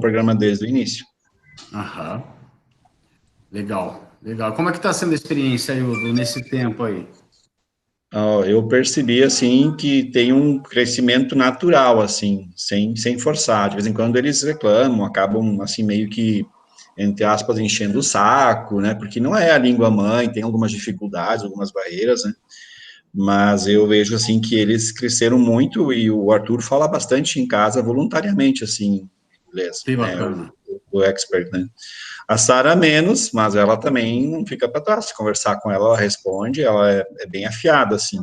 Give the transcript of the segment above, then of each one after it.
programa desde o início. Aham. Legal, legal. Como é que está sendo a experiência, Hildo, nesse tempo aí? Eu percebi, assim, que tem um crescimento natural, assim, sem forçar. De vez em quando eles reclamam, acabam, assim, meio que, entre aspas, enchendo o saco, né? Porque não é a língua mãe, tem algumas dificuldades, algumas barreiras, né? Mas eu vejo, assim, que eles cresceram muito e o Arthur fala bastante em casa voluntariamente, assim, inglês, Que né? bacana. O expert, né? A Sara menos, mas ela também não fica para trás. Se conversar com ela, ela responde, ela é bem afiada, assim,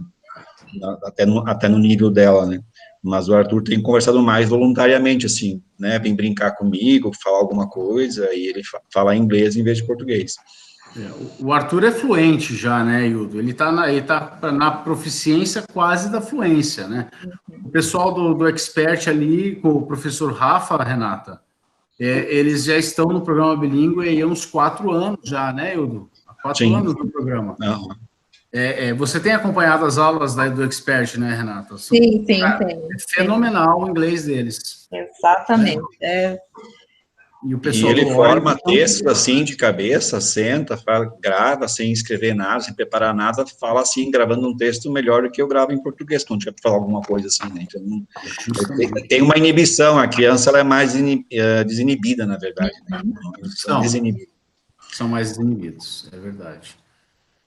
até no nível dela, né? Mas o Arthur tem conversado mais voluntariamente, assim, né? Vem brincar comigo, falar alguma coisa, e ele fala inglês em vez de português. O Arthur é fluente já, né, Hildo? Ele tá na proficiência quase da fluência, né? O pessoal do Expert ali, com o professor Rafa, Renata, eles já estão no programa bilíngue há uns 4 anos já, né, Hildo? Há 4 anos Sim. no programa. Não. Você tem acompanhado as aulas do Expert, né, Renata? Sim, É fenomenal o inglês deles. exatamente. E o E pessoal do ele forma Oregon textos assim de cabeça, senta, grava sem escrever nada, sem preparar nada, fala assim, gravando um texto melhor do que eu gravo em português, quando tiver para falar alguma coisa assim, né? Então, tem uma inibição, a criança ela é mais desinibida, na verdade, né? São mais desinibidos, é verdade.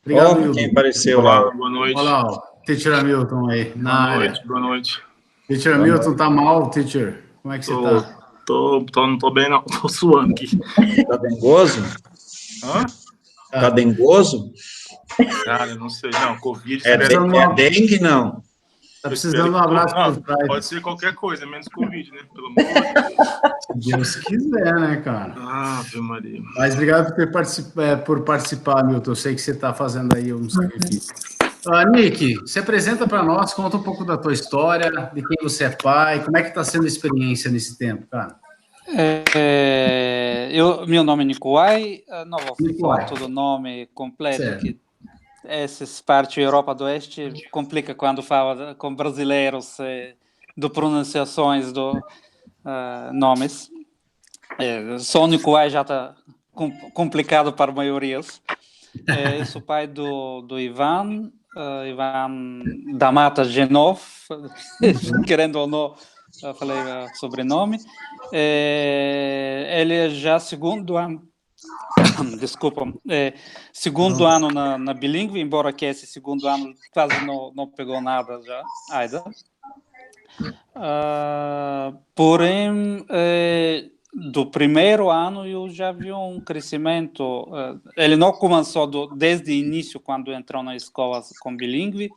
Obrigado, Ó, quem Hildo. apareceu Olá, lá? boa noite. Olha lá, o Teacher Hamilton aí, na área. Boa noite. Teacher Hamilton, tá mal, Teacher? Como é que você tá? Não tô bem, não. Tô suando aqui. Tá dengoso? Hã? Tá dengoso? Cara, não sei. Não, Covid. É dengue, não? Tá precisando de um abraço por trás. Pode ser qualquer coisa, menos Covid, né? Pelo amor de Deus. Se Deus quiser, né, cara? Ave Maria. Mas obrigado por participar, Milton. Eu sei que você está fazendo aí um sacrifício. Nick, se apresenta para nós, conta um pouco da tua história, de quem você é pai, como é que está sendo a experiência nesse tempo, cara? Meu nome é Nicolai, não vou Nicolai. falar todo o nome completo, Certo. que essas partes Europa do Oeste complica quando fala com brasileiros de pronunciações do nomes. Só o Nicolai já está complicado para maiorias. Eu sou pai do Ivan da Mata Genov, querendo ou não, falei o sobrenome. Ele é já segundo ano, desculpa, segundo ano na bilíngue, embora que esse segundo ano quase não pegou nada já, ainda. Porém, do primeiro ano eu já vi um crescimento. Ele não começou desde o início, quando entrou na escola com bilíngue.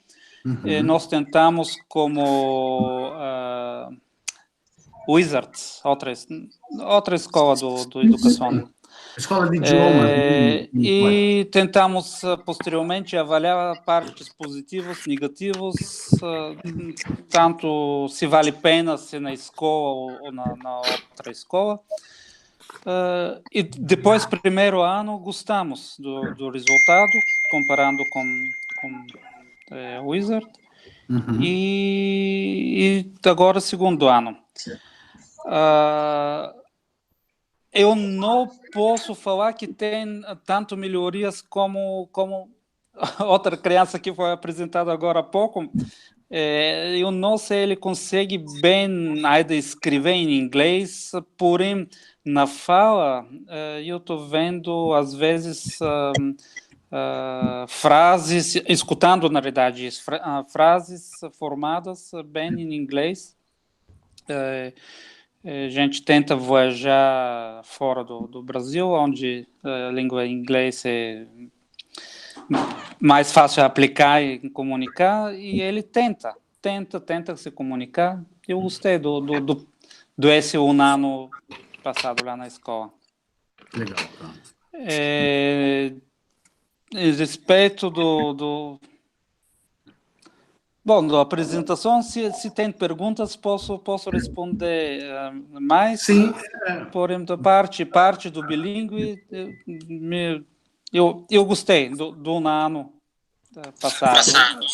Nós tentamos como Wizards, outra escola do educação. Escola de idiomas. E tentamos posteriormente avaliar partes positivas, negativas, tanto se vale a pena ser na escola ou na outra escola. E depois, primeiro ano, gostamos do resultado, comparando com Wizard. E agora, segundo ano. Eu não posso falar que tem tanto melhorias como outra criança que foi apresentada agora há pouco. Eu não sei, ele consegue bem ainda escrever em inglês, porém, na fala, eu estou vendo, às vezes, frases, escutando, na verdade, frases formadas bem em inglês. A gente tenta viajar fora do Brasil, onde a língua inglesa é mais fácil de aplicar e comunicar, e ele tenta se comunicar. Eu gostei do esse um ano passado lá na escola. Legal, tá. Em respeito Bom, da apresentação, se tem perguntas, posso responder mais. Sim. Porém, da parte do bilíngue, eu gostei do ano passado.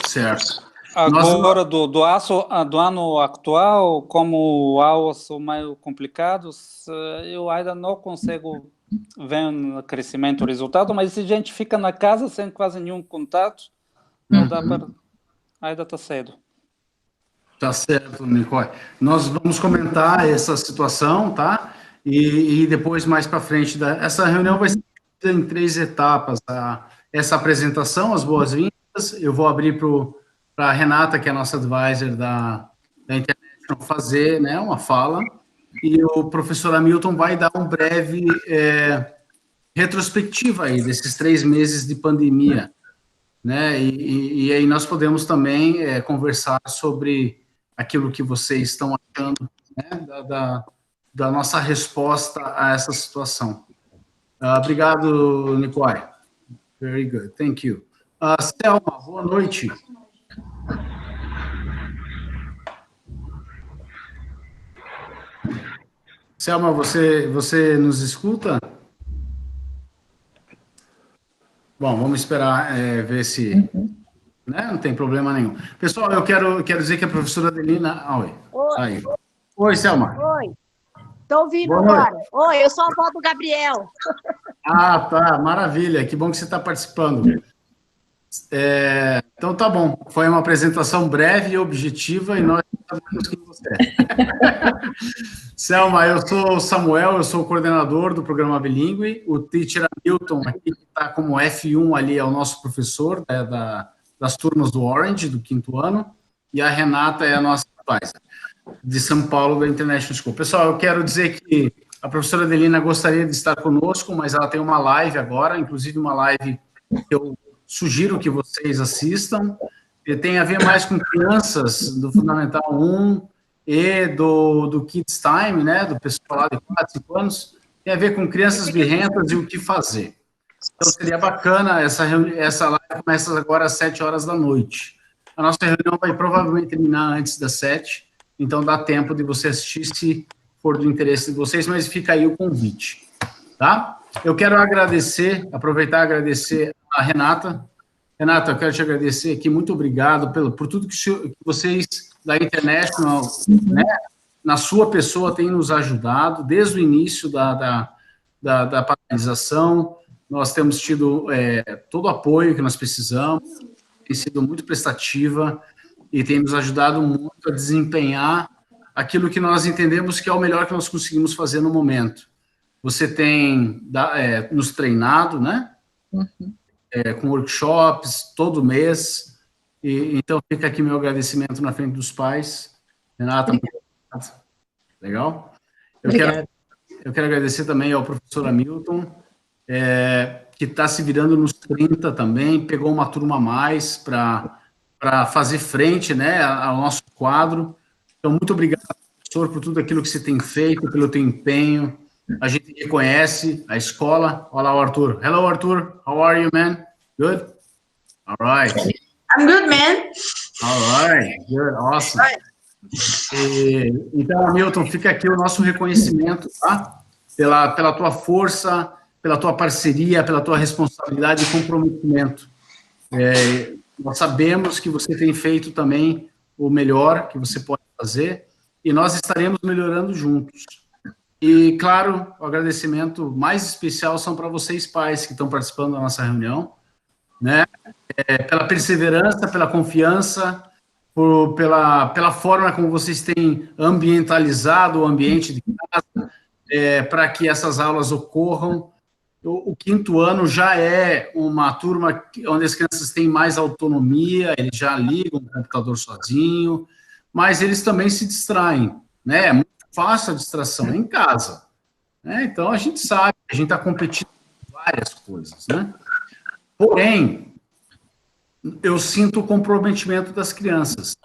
Certo. Agora, do ano atual, como aulas são meio complicados, eu ainda não consigo ver um crescimento, resultado, mas se a gente fica na casa sem quase nenhum contato, não dá para... Ainda está cedo. Tá certo, Nicole. Nós vamos comentar essa situação, tá? E depois, mais para frente, essa reunião vai ser em 3 etapas. Tá? Essa apresentação, as boas-vindas, eu vou abrir para a Renata, que é a nossa advisor da internet, fazer, né, uma fala, e o professor Hamilton vai dar um breve retrospectiva aí desses 3 meses de pandemia, né, e aí nós podemos também conversar sobre aquilo que vocês estão achando, né, da nossa resposta a essa situação. Obrigado, Nicole. Very good, thank you. Selma, boa noite. Selma, você nos escuta? Bom, vamos esperar ver se... Né? Não tem problema nenhum. Pessoal, eu quero dizer que a professora Adelina... Oi. Aí. Oi, Selma. Oi. Estou ouvindo agora. Oi, eu sou a avó do Gabriel. Ah, tá. Maravilha. Que bom que você está participando. Então, tá bom. Foi uma apresentação breve e objetiva e nós sabemos quem você é. Selma, eu sou o Samuel, eu sou o coordenador do programa Bilingue. O teacher Hamilton, aqui, que está como F1 ali, é o nosso professor das turmas do Orange, do 5º ano. E a Renata é a nossa advisor de São Paulo, da International School. Pessoal, eu quero dizer que a professora Adelina gostaria de estar conosco, mas ela tem uma live agora, inclusive uma live que eu sugiro que vocês assistam. Tem a ver mais com crianças do Fundamental 1 e do Kids Time, né, do pessoal lá de 4, 5 anos. Tem a ver com crianças birrentas e o que fazer. Então, seria bacana, essa live começa agora às 7 horas da noite. A nossa reunião vai provavelmente terminar antes das 7, então dá tempo de você assistir se for do interesse de vocês, mas fica aí o convite, tá? Eu quero aproveitar e agradecer a Renata. Renata, eu quero te agradecer aqui, muito obrigado por tudo que vocês da International, né, na sua pessoa, têm nos ajudado desde o início da paralisação. Nós temos tido todo o apoio que nós precisamos, tem sido muito prestativa e tem nos ajudado muito a desempenhar aquilo que nós entendemos que é o melhor que nós conseguimos fazer no momento. Você tem nos treinado, né? Com workshops todo mês, então fica aqui meu agradecimento na frente dos pais. Renata, muito obrigado. Legal? Eu quero agradecer também ao professor Hamilton, que está se virando nos 30 também, pegou uma turma a mais para fazer frente, né, ao nosso quadro. Então, muito obrigado, professor, por tudo aquilo que você tem feito, pelo teu empenho. A gente reconhece a escola. Olá, o Arthur. Hello, Arthur. How are you, man? Good? All right. I'm good, man. All right. Good. Awesome. Então, Hamilton, fica aqui o nosso reconhecimento, tá? Pela tua força, pela tua parceria, pela tua responsabilidade e comprometimento. Nós sabemos que você tem feito também o melhor que você pode fazer e nós estaremos melhorando juntos. E, claro, o agradecimento mais especial são para vocês, pais, que estão participando da nossa reunião, né? Pela perseverança, pela confiança, pela forma como vocês têm ambientalizado o ambiente de casa, para que essas aulas ocorram. O 5º ano já é uma turma onde as crianças têm mais autonomia, eles já ligam o computador sozinho, mas eles também se distraem, né? É muito fácil a distração em casa, né? Então, a gente sabe, a gente está competindo com várias coisas, né? Porém, eu sinto o comprometimento das crianças.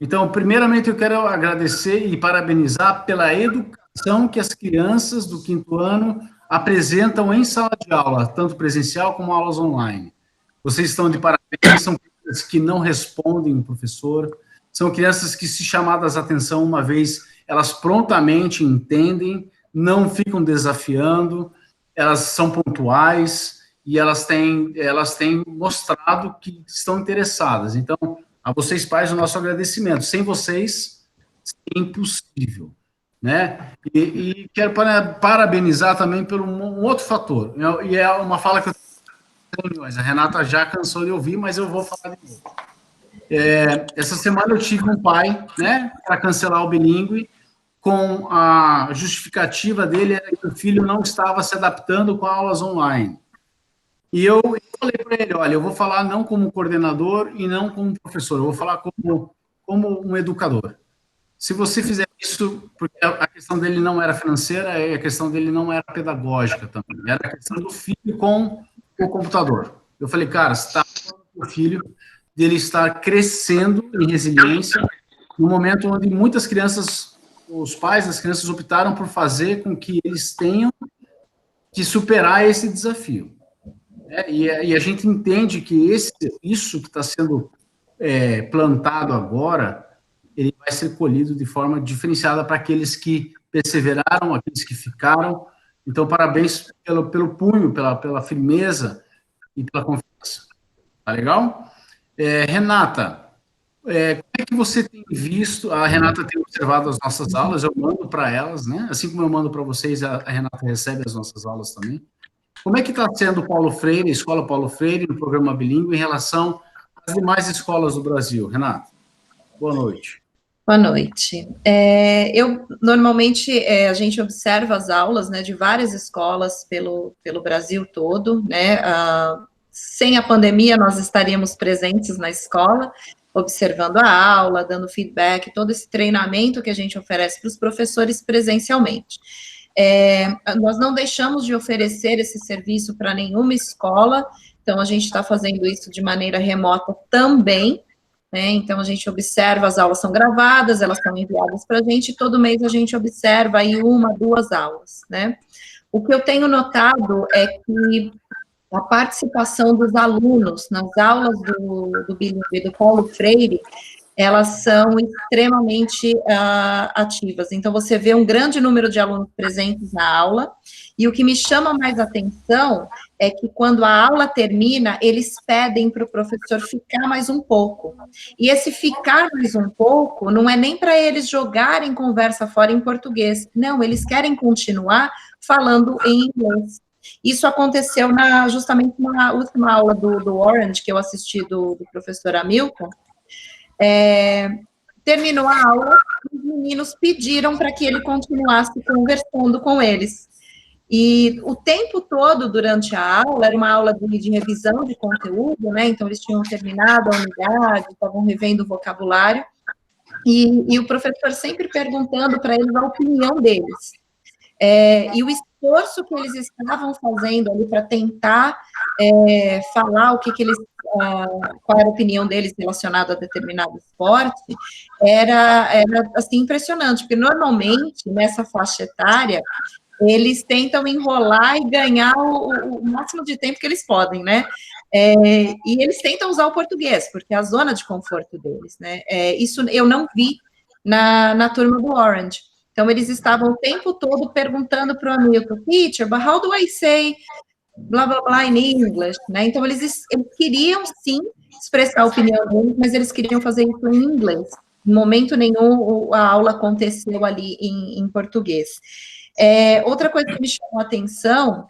Então, primeiramente, eu quero agradecer e parabenizar pela educação que as crianças do 5º ano apresentam em sala de aula, tanto presencial como aulas online. Vocês estão de parabéns, são crianças que não respondem o professor, são crianças que, se chamadas a atenção uma vez, elas prontamente entendem, não ficam desafiando, elas são pontuais e elas têm mostrado que estão interessadas. Então, A vocês, pais, o nosso agradecimento. Sem vocês, é impossível, né? E quero parabenizar também por um outro fator, e é uma fala que eu tenho, a Renata já cansou de ouvir, mas eu vou falar de novo. Essa semana eu tive um pai, né, para cancelar o bilíngue, com a justificativa dele era que o filho não estava se adaptando com aulas online. E eu falei para ele, olha, eu vou falar não como coordenador e não como professor, eu vou falar como um educador. Se você fizer isso, porque a questão dele não era financeira, a questão dele não era pedagógica também, era a questão do filho com o computador. Eu falei, cara, você está falando com o filho dele estar crescendo em resiliência, no momento onde muitas crianças, os pais das crianças optaram por fazer com que eles tenham que superar esse desafio. E a gente entende que isso que está sendo plantado agora, ele vai ser colhido de forma diferenciada para aqueles que perseveraram, aqueles que ficaram. Então, parabéns pelo punho, pela firmeza e pela confiança. Tá legal? Renata, como é que você tem visto? A Renata tem observado as nossas aulas, eu mando para elas, né? Assim como eu mando para vocês, a Renata recebe as nossas aulas também. Como é que está sendo o Paulo Freire, a Escola Paulo Freire, no programa bilíngue, em relação às demais escolas do Brasil? Renata, boa noite. Boa noite. Normalmente, a gente observa as aulas, né, de várias escolas pelo Brasil todo, né, sem a pandemia, nós estaríamos presentes na escola, observando a aula, dando feedback, todo esse treinamento que a gente oferece para os professores presencialmente. Nós não deixamos de oferecer esse serviço para nenhuma escola, então a gente está fazendo isso de maneira remota também, né? Então a gente observa, as aulas são gravadas, elas são enviadas para a gente, e todo mês a gente observa aí 1, 2 aulas, né? O que eu tenho notado é que a participação dos alunos nas aulas do bilíngue do Paulo Freire, elas são extremamente ativas. Então, você vê um grande número de alunos presentes na aula, e o que me chama mais atenção é que quando a aula termina, eles pedem para o professor ficar mais um pouco. E esse ficar mais um pouco não é nem para eles jogarem conversa fora em português, não, eles querem continuar falando em inglês. Isso aconteceu justamente na última aula do Orange, que eu assisti do professor Hamilton. Terminou a aula, os meninos pediram para que ele continuasse conversando com eles. E o tempo todo, durante a aula, era uma aula de revisão de conteúdo, né? Então, eles tinham terminado a unidade, estavam revendo o vocabulário, e o professor sempre perguntando para eles a opinião deles. E o esforço que eles estavam fazendo ali para tentar falar o que eles, qual era a opinião deles relacionada a determinado esporte, era assim, impressionante, porque normalmente, nessa faixa etária, eles tentam enrolar e ganhar o máximo de tempo que eles podem, né? E eles tentam usar o português, porque é a zona de conforto deles, né? Isso eu não vi na turma do Orange. Então, eles estavam o tempo todo perguntando para o Hamilton, teacher, but how do I say blá, blá, blá in English? Né? Então, eles queriam, sim, expressar a opinião deles, mas eles queriam fazer isso em inglês. Em momento nenhum, a aula aconteceu ali em português. Outra coisa que me chamou a atenção,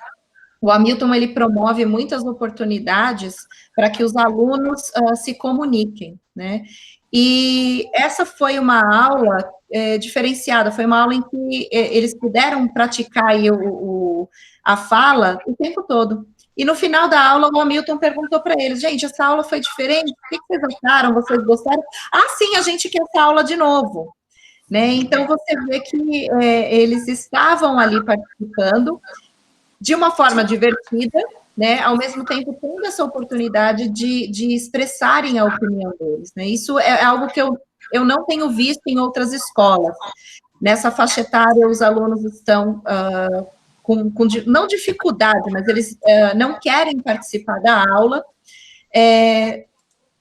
o Hamilton, ele promove muitas oportunidades para que os alunos se comuniquem, né? E essa foi uma aula diferenciada, foi uma aula em que eles puderam praticar aí a fala o tempo todo. E no final da aula, o Hamilton perguntou para eles, gente, essa aula foi diferente? O que vocês acharam? Vocês gostaram? Ah, sim, a gente quer essa aula de novo. Né? Então, você vê que eles estavam ali participando de uma forma divertida, né? Ao mesmo tempo, tendo essa oportunidade de expressarem a opinião deles. Né? Isso é algo que eu não tenho visto em outras escolas. Nessa faixa etária, os alunos estão com não dificuldade, mas eles não querem participar da aula,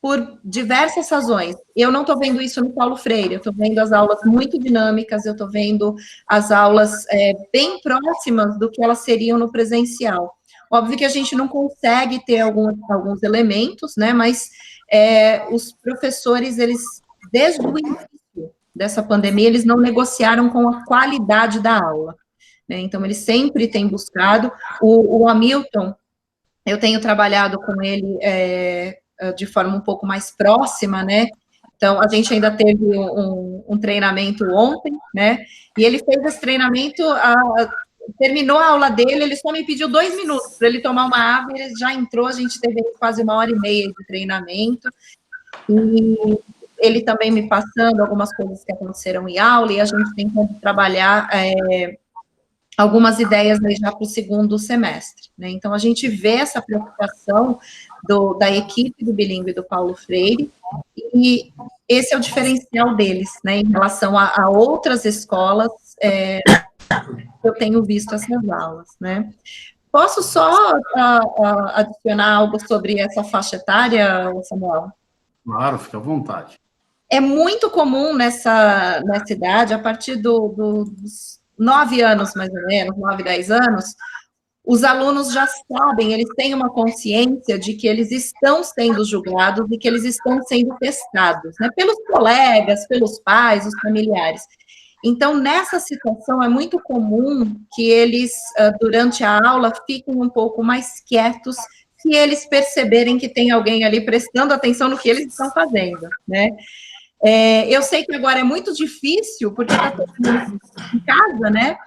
por diversas razões. Eu não estou vendo isso no Paulo Freire, eu estou vendo as aulas muito dinâmicas, eu estou vendo as aulas bem próximas do que elas seriam no presencial. Óbvio que a gente não consegue ter alguns elementos, né, mas os professores, eles, desde o início dessa pandemia, eles não negociaram com a qualidade da aula, né? Então, eles sempre têm buscado. O Hamilton, eu tenho trabalhado com ele de forma um pouco mais próxima, né? Então, a gente ainda teve um treinamento ontem, né? E ele fez esse treinamento, terminou a aula dele, ele só me pediu 2 minutos para ele tomar uma água, ele já entrou, a gente teve quase 1h30 de treinamento, e ele também me passando algumas coisas que aconteceram em aula, e a gente tentando trabalhar algumas ideias aí já para o segundo semestre, né? Então, a gente vê essa preocupação da equipe do Bilíngue do Paulo Freire, e esse é o diferencial deles, né, em relação a outras escolas eu tenho visto essas aulas, né? Posso só adicionar algo sobre essa faixa etária, Samuel? Claro, fica à vontade. É muito comum nessa idade, a partir dos 9 anos, mais ou menos, 9, 10 anos, os alunos já sabem, eles têm uma consciência de que eles estão sendo julgados e que eles estão sendo testados, né, pelos colegas, pelos pais, os familiares. Então, nessa situação, é muito comum que eles, durante a aula, fiquem um pouco mais quietos, se eles perceberem que tem alguém ali prestando atenção no que eles estão fazendo, né? Eu sei que agora é muito difícil, porque está todo mundo em casa, né?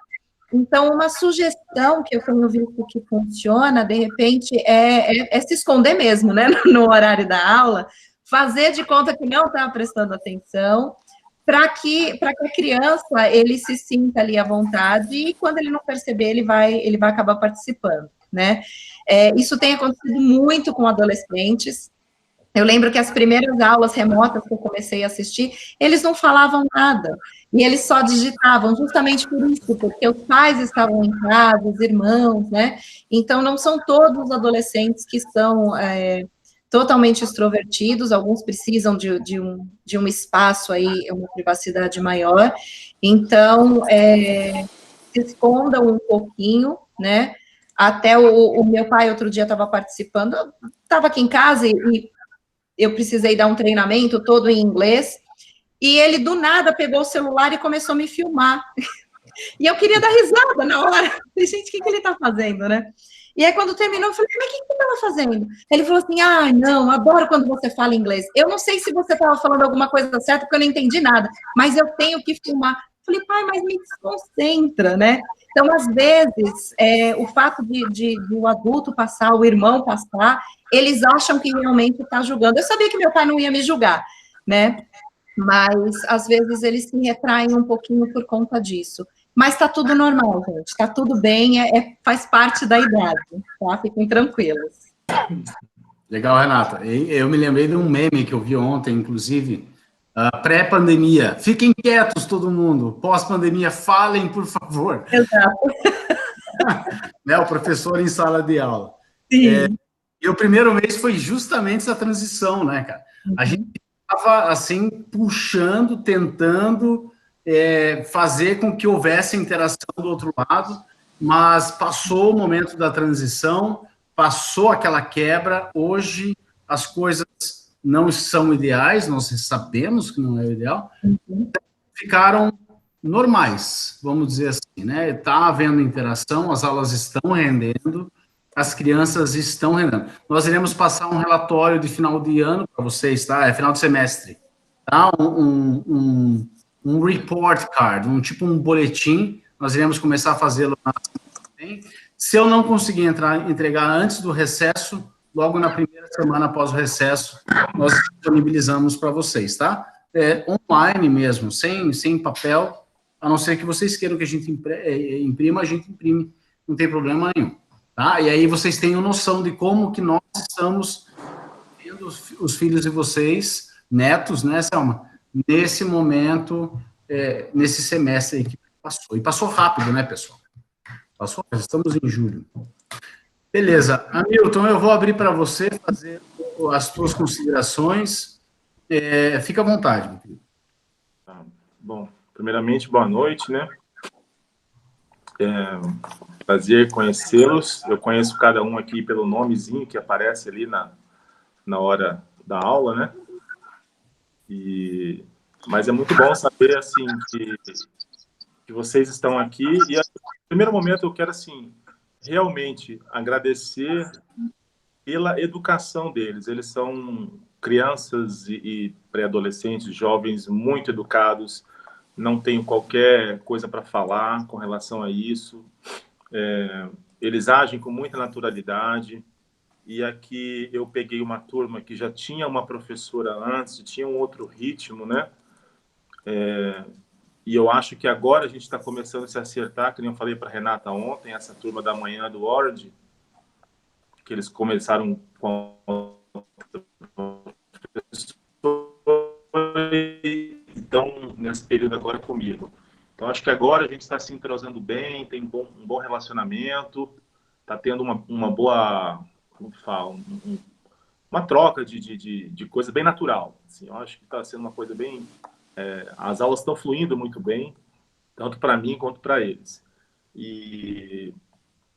Então, uma sugestão que eu tenho visto que funciona, de repente, é se esconder mesmo, né? No horário da aula, fazer de conta que não está prestando atenção, para que a criança, ele se sinta ali à vontade, e quando ele não perceber, ele vai acabar participando, né? Isso tem acontecido muito com adolescentes. Eu lembro que as primeiras aulas remotas que eu comecei a assistir, eles não falavam nada, e eles só digitavam, justamente por isso, porque os pais estavam em casa, os irmãos, né? Então, não são todos os adolescentes que são totalmente extrovertidos, alguns precisam de um espaço aí, uma privacidade maior. Então, se escondam um pouquinho, né? Até o meu pai, outro dia, estava participando, estava aqui em casa e eu precisei dar um treinamento todo em inglês, e ele, do nada, pegou o celular e começou a me filmar. E eu queria dar risada na hora. Gente, o que ele está fazendo, né? E aí, quando terminou, eu falei, mas o que você estava fazendo? Ele falou assim, não, adoro quando você fala inglês. Eu não sei se você estava falando alguma coisa certa, porque eu não entendi nada, mas eu tenho que filmar. Eu falei, pai, mas me desconcentra, né? Então, às vezes, o fato de o adulto passar, o irmão passar, eles acham que realmente está julgando. Eu sabia que meu pai não ia me julgar, né? Mas, às vezes, eles se retraem um pouquinho por conta disso. Mas está tudo normal, gente. Está tudo bem, faz parte da idade, tá? Fiquem tranquilos. Legal, Renata. Eu me lembrei de um meme que eu vi ontem, inclusive, pré-pandemia. Fiquem quietos, todo mundo. Pós-pandemia, falem, por favor. Exato. Né, o professor em sala de aula. Sim. E o primeiro mês foi justamente essa transição, né, cara? A gente estava, assim, puxando, tentando fazer com que houvesse interação do outro lado, mas passou o momento da transição, passou aquela quebra, hoje as coisas não são ideais, nós sabemos que não é o ideal, ficaram normais, vamos dizer assim, né? Está havendo interação, as aulas estão rendendo, as crianças estão rendendo. Nós iremos passar um relatório de final de ano para vocês, tá? Final de semestre, tá? Um report card, um boletim, nós iremos começar a fazê-lo na semana que vem. Se eu não conseguir entregar antes do recesso, logo na primeira semana após o recesso, nós disponibilizamos para vocês, tá? Online mesmo, sem papel, a não ser que vocês queiram que a gente imprima, a gente imprime, não tem problema nenhum, tá? E aí vocês tenham noção de como que nós estamos tendo os filhos de vocês, netos, né, Selma? Nesse momento, nesse semestre aí que passou. E passou rápido, né, pessoal? Passou, estamos em julho. Beleza. Hamilton, eu vou abrir para você fazer as suas considerações. Fica à vontade, meu querido. Bom, primeiramente, boa noite, né? Prazer conhecê-los. Eu conheço cada um aqui pelo nomezinho que aparece ali na hora da aula, né? Mas é muito bom saber, assim, que vocês estão aqui. E, no primeiro momento, eu quero, assim, realmente agradecer pela educação deles. Eles são crianças e pré-adolescentes, jovens muito educados. Não tenho qualquer coisa para falar com relação a isso. Eles agem com muita naturalidade. E aqui eu peguei uma turma que já tinha uma professora antes, tinha um outro ritmo, né? E eu acho que agora a gente está começando a se acertar, que nem eu falei para a Renata ontem, essa turma da manhã do Word, que eles começaram com então nesse período agora comigo. Então acho que agora a gente está se entrosando bem, tem um bom relacionamento, está tendo uma boa, como fala, uma troca de coisa bem natural. Assim, eu acho que está sendo uma coisa bem... as aulas estão fluindo muito bem, tanto para mim quanto para eles. E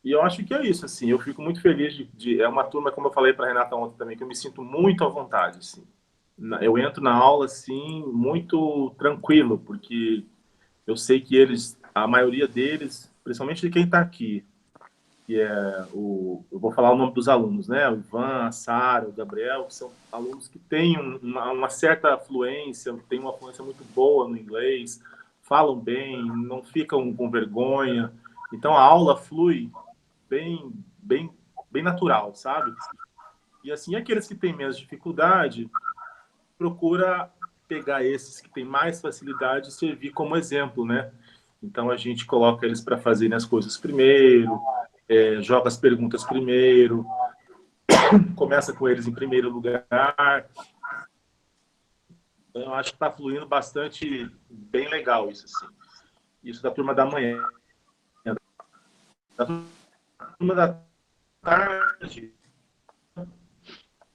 eu acho que é isso, assim, eu fico muito feliz é uma turma, como eu falei para a Renata ontem também, que eu me sinto muito à vontade, assim. Eu entro na aula, assim, muito tranquilo, porque eu sei que eles, a maioria deles, principalmente de quem está aqui, que é eu vou falar o nome dos alunos, né? O Ivan, a Sara, o Gabriel, que são alunos que têm uma certa fluência, têm uma fluência muito boa no inglês, falam bem, não ficam com vergonha. Então a aula flui bem natural, sabe? E assim, aqueles que têm menos dificuldade, procura pegar esses que têm mais facilidade e servir como exemplo, né? Então a gente coloca eles para fazerem as coisas primeiro, joga as perguntas primeiro, começa com eles em primeiro lugar. Então, eu acho que está fluindo bastante, bem legal isso, assim. Isso da turma da manhã. Da turma da tarde.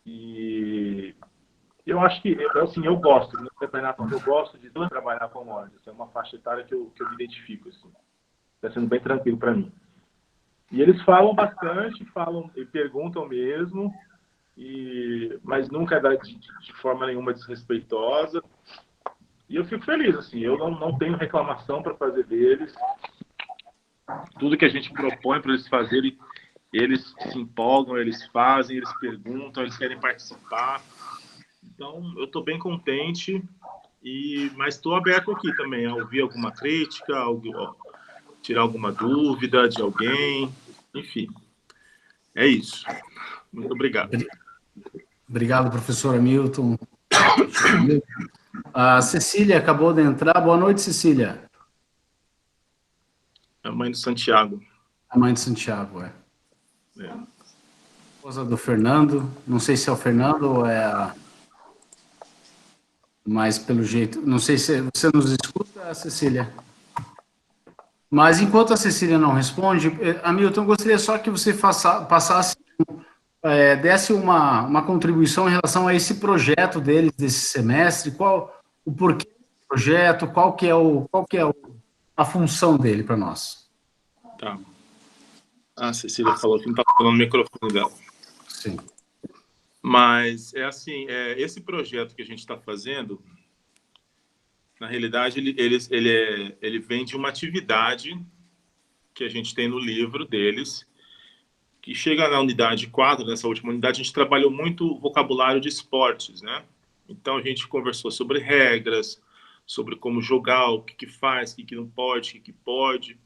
E eu acho que, assim, eu gosto, né? Eu gosto de trabalhar com ordens. É uma faixa etária que eu me identifico, assim. Está sendo bem tranquilo para mim. E eles falam bastante, falam e perguntam mesmo, mas nunca de forma nenhuma desrespeitosa. E eu fico feliz, assim, eu não tenho reclamação para fazer deles. Tudo que a gente propõe para eles fazerem, eles se empolgam, eles fazem, eles perguntam, eles querem participar. Então, eu estou bem contente, mas estou aberto aqui também a ouvir alguma crítica, tirar alguma dúvida de alguém, enfim. É isso. Muito obrigado. Obrigado, professor Hamilton. A Cecília acabou de entrar. Boa noite, Cecília. A mãe do Santiago. A mãe de Santiago, Esposa do Fernando. Não sei se é o Fernando ou é a... Mas, pelo jeito... Não sei se você nos escuta, Cecília. Mas, enquanto a Cecília não responde, Hamilton, eu gostaria só que você passasse... desse uma contribuição em relação a esse projeto deles desse semestre, o porquê do projeto, qual que é a função dele para nós. Tá. A Cecília falou que não está falando no microfone dela. Sim. Mas é assim, esse projeto que a gente está fazendo, na realidade, ele vem de uma atividade que a gente tem no livro deles, que chega na unidade 4, nessa última unidade, a gente trabalhou muito vocabulário de esportes, né? Então, a gente conversou sobre regras, sobre como jogar, o que faz, o que não pode, o que pode.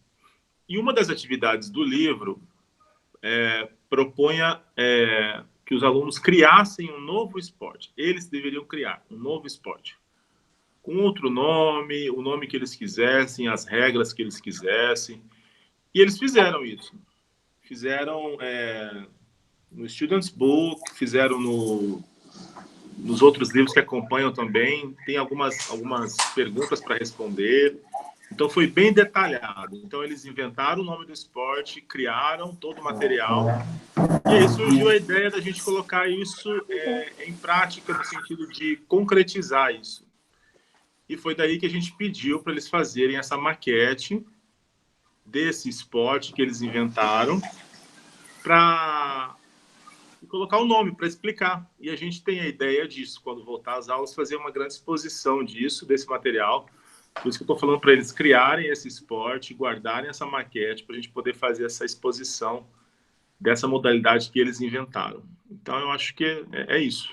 E uma das atividades do livro propunha que os alunos criassem um novo esporte. Eles deveriam criar um novo esporte. Com outro nome, o nome que eles quisessem, as regras que eles quisessem. E eles fizeram isso. Fizeram no Student's Book, fizeram nos outros livros que acompanham também. Tem algumas perguntas para responder. Então, foi bem detalhado. Então, eles inventaram o nome do esporte, criaram todo o material. E aí surgiu a ideia da gente colocar isso em prática, no sentido de concretizar isso. E foi daí que a gente pediu para eles fazerem essa maquete desse esporte que eles inventaram, para e colocar o nome para explicar. E a gente tem a ideia disso, quando voltar às aulas, fazer uma grande exposição disso, desse material. Por isso que eu estou falando para eles criarem esse esporte, guardarem essa maquete, para a gente poder fazer essa exposição dessa modalidade que eles inventaram. Então, eu acho que é isso.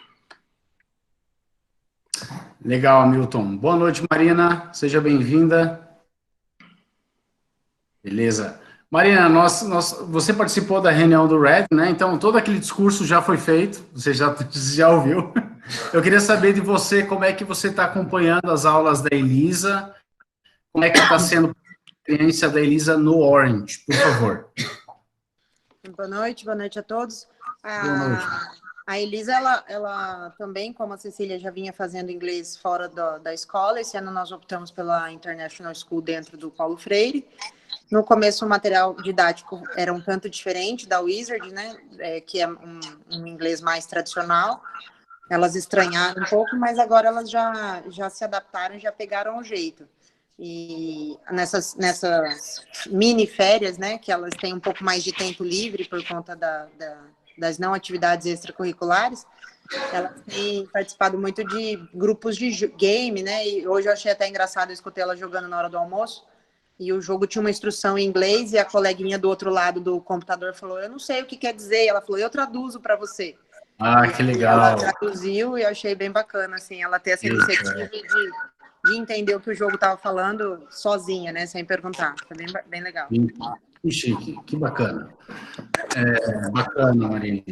Legal, Milton. Boa noite, Marina. Seja bem-vinda. Beleza. Marina, você participou da reunião do RED, né? Então, todo aquele discurso já foi feito, você já ouviu. Eu queria saber de você como é que você está acompanhando as aulas da Elisa, como é que está sendo a experiência da Elisa no Orange, por favor. Boa noite a todos. Boa noite. A Elisa, ela também, como a Cecília já vinha fazendo inglês fora da escola, esse ano nós optamos pela International School dentro do Paulo Freire. No começo, o material didático era um tanto diferente da Wizard, né, que é um inglês mais tradicional. Elas estranharam um pouco, mas agora elas já se adaptaram, já pegaram o jeito. E nessas mini férias, né, que elas têm um pouco mais de tempo livre por conta das não atividades extracurriculares, elas têm participado muito de grupos de game, né, e hoje eu achei até engraçado, eu escutei ela jogando na hora do almoço, e o jogo tinha uma instrução em inglês, e a coleguinha do outro lado do computador falou, eu não sei o que quer dizer, e ela falou, eu traduzo para você. Ah, que legal. Ela traduziu e eu achei bem bacana, assim, ela ter essa iniciativa de entender o que o jogo estava falando sozinha, né, sem perguntar. Foi bem legal. Que chique, que bacana. Bacana, Marina.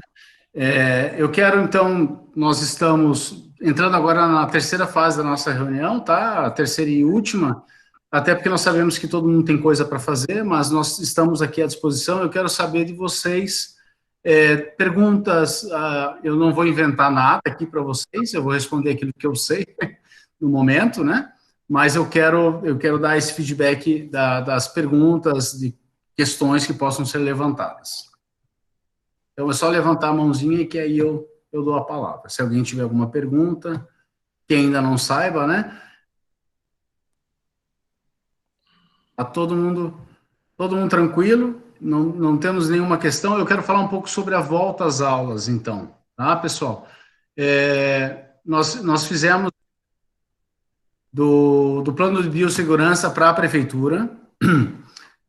Eu quero, então, nós estamos entrando agora na terceira fase da nossa reunião, tá? A terceira e última, até porque nós sabemos que todo mundo tem coisa para fazer, mas nós estamos aqui à disposição. Eu quero saber de vocês perguntas. Eu não vou inventar nada aqui para vocês, eu vou responder aquilo que eu sei no momento, né? Mas eu quero dar esse feedback das perguntas, de questões que possam ser levantadas. Então, é só levantar a mãozinha que aí eu dou a palavra. Se alguém tiver alguma pergunta, que ainda não saiba, né? Tá todo mundo tranquilo, não temos nenhuma questão. Eu quero falar um pouco sobre a volta às aulas, então, tá, pessoal? Nós fizemos do plano de biossegurança para a prefeitura,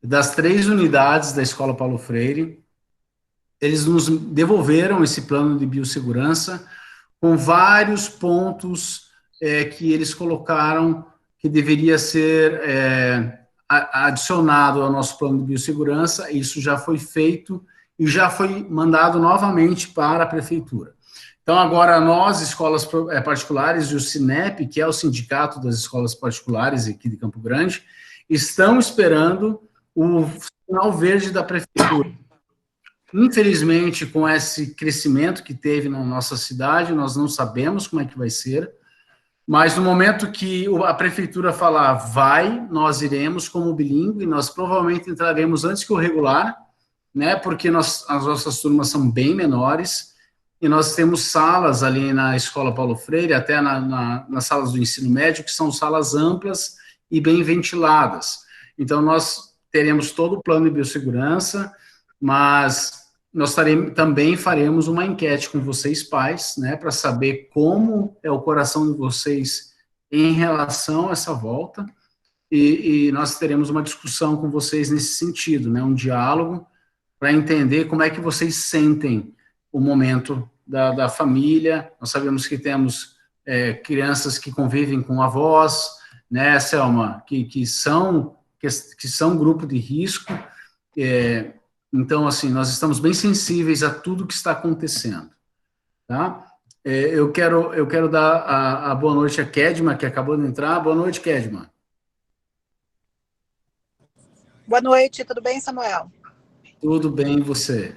das 3 unidades da Escola Paulo Freire, eles nos devolveram esse plano de biossegurança com vários pontos que eles colocaram que deveria ser adicionado ao nosso plano de biossegurança. Isso já foi feito e já foi mandado novamente para a prefeitura. Então, agora nós, escolas particulares, e o SINEP, que é o Sindicato das Escolas Particulares aqui de Campo Grande, estão esperando o sinal verde da prefeitura. Infelizmente, com esse crescimento que teve na nossa cidade, nós não sabemos como é que vai ser, mas no momento que a prefeitura falar vai, nós iremos como bilíngue, nós provavelmente entraremos antes que o regular, né, porque as nossas turmas são bem menores, e nós temos salas ali na Escola Paulo Freire, até nas salas do ensino médio, que são salas amplas e bem ventiladas. Então, nós teremos todo o plano de biossegurança, mas nós também faremos uma enquete com vocês, pais, né, para saber como é o coração de vocês em relação a essa volta, e nós teremos uma discussão com vocês nesse sentido, né, um diálogo, para entender como é que vocês sentem o momento da família. Nós sabemos que temos crianças que convivem com avós, né, Selma, que são grupo de risco. Então, assim, nós estamos bem sensíveis a tudo que está acontecendo, tá? Eu quero dar a boa noite a Kedma, que acabou de entrar. Boa noite, Kedma. Boa noite, tudo bem, Samuel? Tudo bem, e você?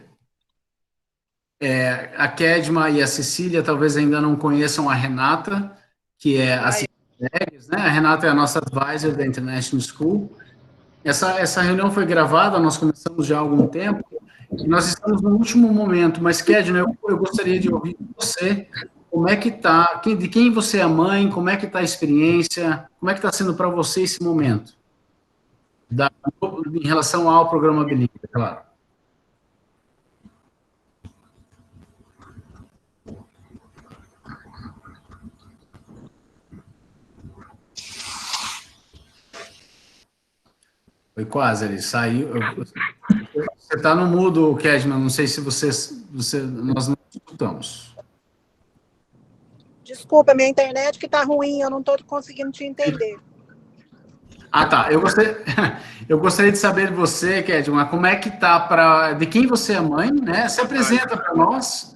A Kedma e a Cecília talvez ainda não conheçam a Renata, que é a Cecília, né? A Renata é a nossa advisor da International School. Essa reunião foi gravada, nós começamos já há algum tempo, e nós estamos no último momento, mas, Kedma, eu gostaria de ouvir de você, como é que está, de quem você é mãe, como é que está a experiência, como é que está sendo para você esse momento, em relação ao programa bilíngue, claro. Foi quase, ele saiu. Você está no mudo, Kedman, não sei se nós não escutamos. Desculpa, minha internet que tá ruim, eu não estou conseguindo te entender. Ah, tá. Eu gostaria de saber de você, Kedman, como é que tá de quem você é mãe, né? Se apresenta para nós.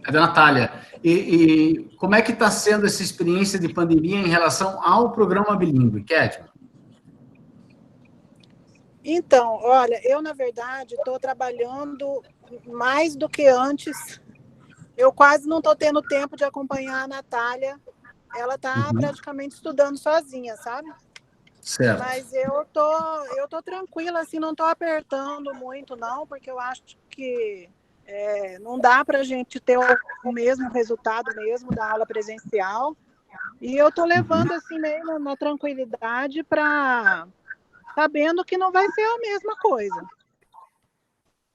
É da Natália. E como é que está sendo essa experiência de pandemia em relação ao programa bilíngue, Kedman? Então, olha, eu, na verdade, estou trabalhando mais do que antes. Eu quase não estou tendo tempo de acompanhar a Natália. Ela está praticamente estudando sozinha, sabe? Certo. Mas eu tô tranquila, assim, não estou apertando muito, não, porque eu acho que não dá para a gente ter o mesmo resultado mesmo da aula presencial. E eu estou levando, assim, meio na tranquilidade sabendo que não vai ser a mesma coisa.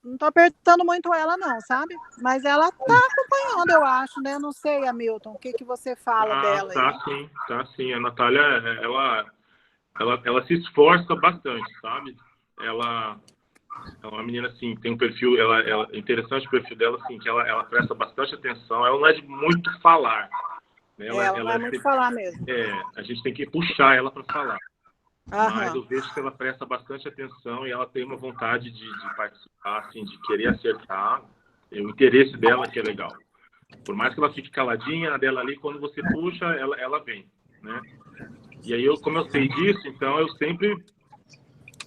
Não tô apertando muito ela, não, sabe? Mas ela tá acompanhando, eu acho, né? Não sei, Hamilton, o que você fala dela aí? Tá sim. A Natália, ela se esforça bastante, sabe? Ela é uma menina, assim, tem um perfil, é interessante o perfil dela, assim, que ela presta bastante atenção. Ela não é de muito falar. Né? Ela não é muito falar mesmo. A gente tem que puxar ela para falar. Aham. Mas eu vejo que ela presta bastante atenção e ela tem uma vontade de participar, assim, de querer acertar. O interesse dela que é legal. Por mais que ela fique caladinha, a dela ali, quando você puxa, ela vem, né? E aí, como eu sei disso, então eu sempre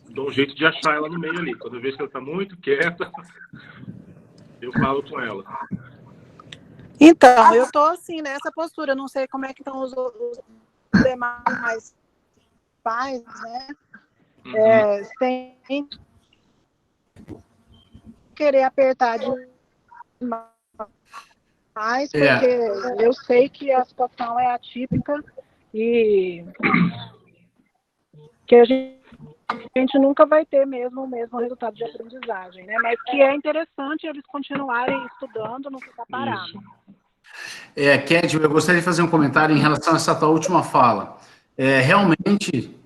dou um jeito de achar ela no meio ali. Quando eu vejo que ela está muito quieta, eu falo com ela. Então, eu tô assim, nessa postura. Não sei como é que estão os demais pais, né? Sem querer apertar demais, porque eu sei que a situação é atípica e que a gente nunca vai ter mesmo o mesmo resultado de aprendizagem, né? Mas que é interessante eles continuarem estudando, não ficar parado. Kedman, eu gostaria de fazer um comentário em relação a essa tua última fala. Realmente,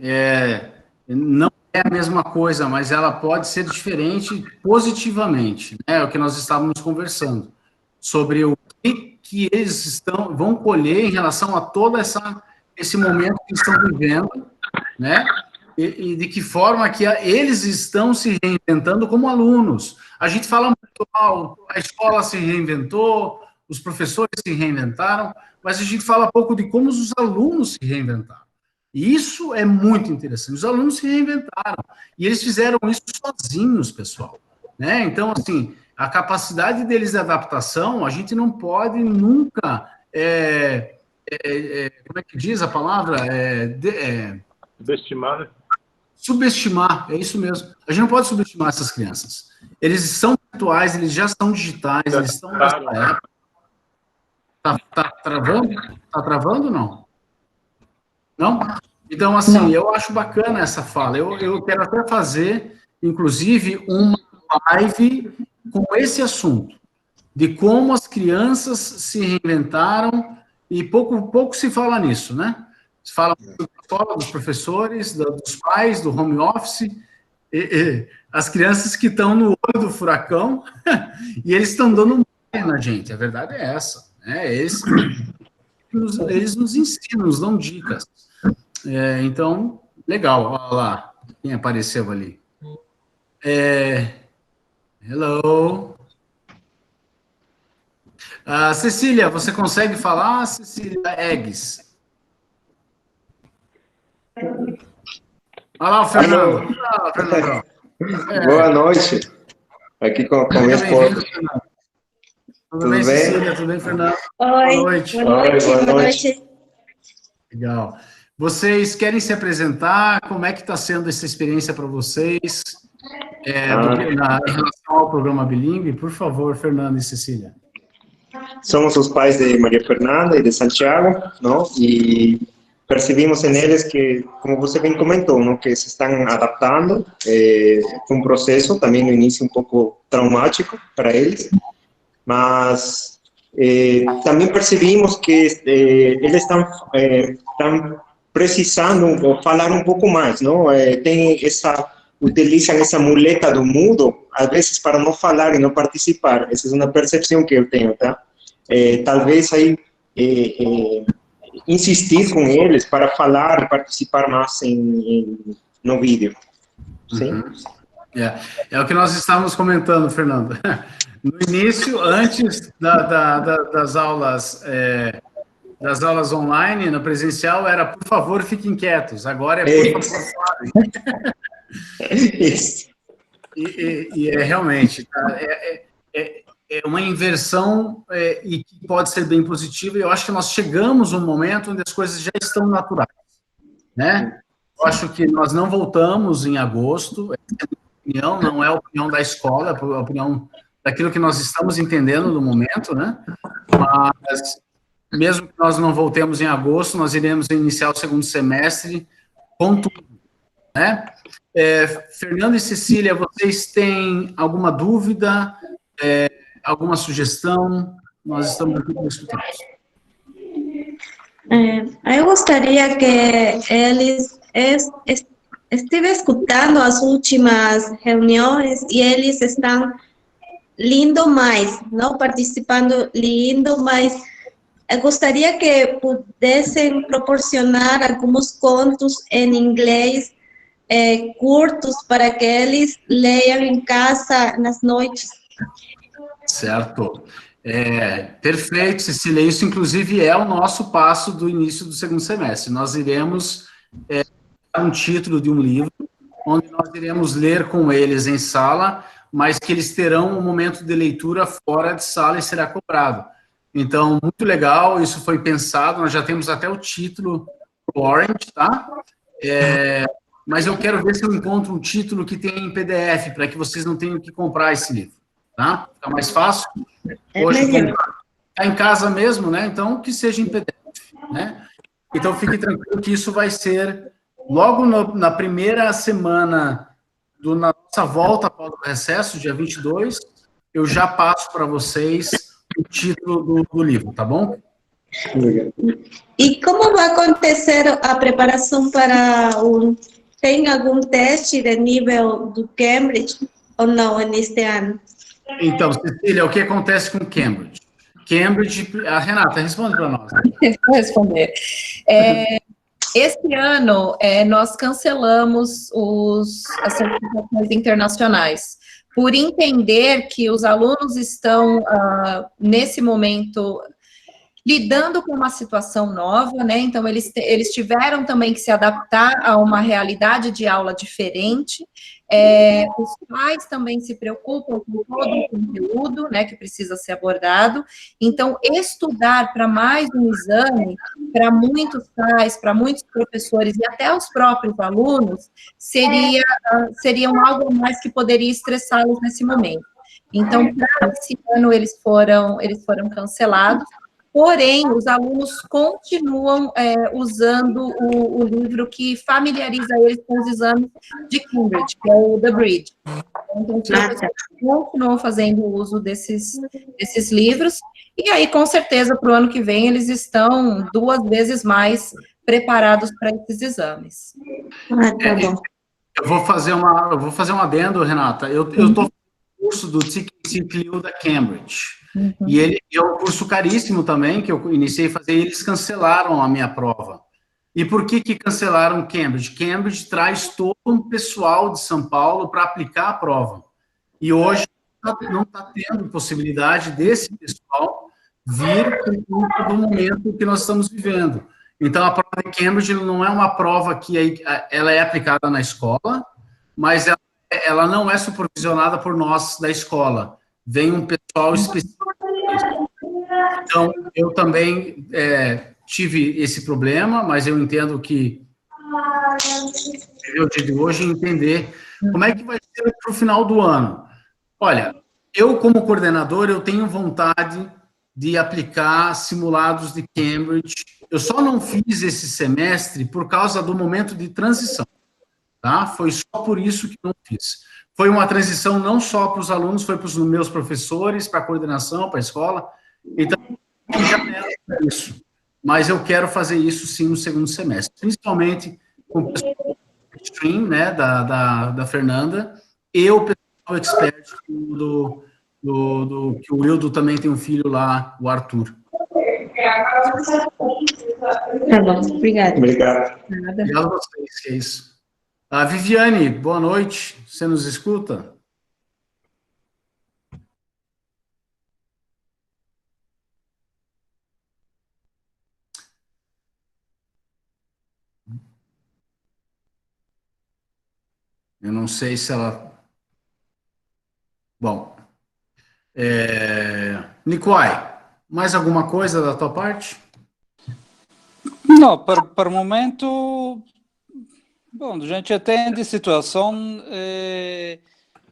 não é a mesma coisa, mas ela pode ser diferente positivamente, né? É o que nós estávamos conversando, sobre o que eles vão colher em relação a todo esse momento que estão vivendo, né? E de que forma que eles estão se reinventando como alunos. A gente fala muito, a escola se reinventou, os professores se reinventaram, mas a gente fala pouco de como os alunos se reinventaram. E isso é muito interessante. Os alunos se reinventaram. E eles fizeram isso sozinhos, pessoal. Né? Então, assim, a capacidade deles de adaptação, a gente não pode nunca... como é que diz a palavra? Subestimar. Subestimar, é isso mesmo. A gente não pode subestimar essas crianças. Eles são virtuais, eles já são digitais, eles estão nessa época. Tá travando? Tá travando ou não? Não? Então, assim, eu acho bacana essa fala. Eu quero até fazer, inclusive, uma live com esse assunto, de como as crianças se reinventaram, e pouco se fala nisso, né? Se fala da escola, dos professores, dos pais, do home office, as crianças que estão no olho do furacão, e eles estão dando um banho na gente, a verdade é essa. Eles nos ensinam, nos dão dicas. Então, legal. Olha lá quem apareceu ali. Hello. Cecília, você consegue falar? Cecília Eggs. Olha lá o Fernando. Boa noite. Aqui com minha esposa. Tudo bem, Cecília? Tudo bem, Fernando? Oi, boa noite. Boa noite. Legal. Vocês querem se apresentar? Como é que está sendo essa experiência para vocês? Em relação ao programa bilíngue, por favor, Fernando e Cecília. Somos os pais de Maria Fernanda e de Santiago, não? E percebimos neles que, como você bem comentou, não? Que se estão adaptando. Foi um processo, também no início, um pouco traumático para eles, mas também percebimos que eles estão precisando ou falar um pouco mais, não? Utilizam essa muleta do mudo, às vezes para não falar e não participar. Essa é uma percepção que eu tenho, tá? Talvez aí insistir com eles para falar e participar mais no vídeo. Sim? Uhum. É o que nós estávamos comentando, Fernando. No início, antes das aulas online, no presencial, era, por favor, fiquem quietos. Agora é, por favor, falem. Isso. E realmente, é uma inversão e que pode ser bem positiva, e eu acho que nós chegamos a um momento onde as coisas já estão naturais, né? Eu acho que nós não voltamos em agosto, essa é a minha opinião, não é a opinião da escola, é a opinião daquilo que nós estamos entendendo no momento, né? Mas, mesmo que nós não voltemos em agosto, nós iremos iniciar o segundo semestre com tudo, né? Fernando e Cecília, vocês têm alguma dúvida, alguma sugestão? Nós estamos aqui para escutar. Eu gostaria que eles estivessem escutando as últimas reuniões e eles estão lendo mais, não participando, lendo mais. Eu gostaria que pudessem proporcionar alguns contos em inglês curtos para que eles leiam em casa nas noites. Certo. Perfeito, Cecília. Isso, inclusive, é o nosso passo do início do segundo semestre. Nós iremos dar um título de um livro, onde nós iremos ler com eles em sala, mas que eles terão um momento de leitura fora de sala e será cobrado. Então, muito legal, isso foi pensado, nós já temos até o título Orange, tá? Mas eu quero ver se eu encontro um título que tem em PDF, para que vocês não tenham que comprar esse livro, tá? Fica mais fácil. Hoje está em casa mesmo, né? Então, que seja em PDF, né? Então, fique tranquilo que isso vai ser logo na primeira semana na nossa volta após o recesso, dia 22, eu já passo para vocês o título do livro, tá bom? E como vai acontecer a preparação para tem algum teste de nível do Cambridge ou não neste ano? Então, Cecília, o que acontece com Cambridge? A Renata, responde para nós. Vou responder. Esse ano, nós cancelamos as certificações internacionais, por entender que os alunos estão, nesse momento, lidando com uma situação nova, né? Então, eles tiveram também que se adaptar a uma realidade de aula diferente. Os pais também se preocupam com todo o conteúdo, né, que precisa ser abordado. Então, estudar para mais um exame, para muitos pais, para muitos professores e até os próprios alunos, seriam algo a mais que poderia estressá-los nesse momento. Então, para esse ano, eles foram cancelados. Porém, os alunos continuam usando o livro que familiariza eles com os exames de Cambridge, que é o The Bridge. Então, os professores continuam fazendo uso desses livros, e aí, com certeza, para o ano que vem, eles estão 2 vezes mais preparados para esses exames. Tá bom. Eu vou fazer um adendo, Renata. Eu estou no curso do TCCLU da Cambridge. Uhum. E ele é um curso caríssimo também, que eu iniciei a fazer, e eles cancelaram a minha prova. E por que cancelaram Cambridge? Cambridge traz todo um pessoal de São Paulo para aplicar a prova. E hoje não está tendo possibilidade desse pessoal vir do momento que nós estamos vivendo. Então, a prova de Cambridge não é uma prova que ela é aplicada na escola, mas ela não é supervisionada por nós da escola. Vem um pessoal específico. Então, eu também tive esse problema, mas eu entendo que eu de hoje entender como é que vai ser para o final do ano. Olha, eu como coordenador, eu tenho vontade de aplicar simulados de Cambridge. Eu só não fiz esse semestre por causa do momento de transição, tá? Foi só por isso que não fiz. Foi uma transição não só para os alunos, foi para os meus professores, para a coordenação, para a escola. Então, já era isso. mas eu quero fazer isso sim no segundo semestre, principalmente com o pessoal do stream, né, da Fernanda, e o pessoal expert que o Wildo também tem um filho lá, o Arthur. Tá bom, obrigada. Obrigado. Obrigado a vocês, que é isso. Viviane, boa noite, você nos escuta? Eu não sei se ela... Bom. Nicolai, mais alguma coisa da tua parte? Não, para o momento, bom, a gente atende situação,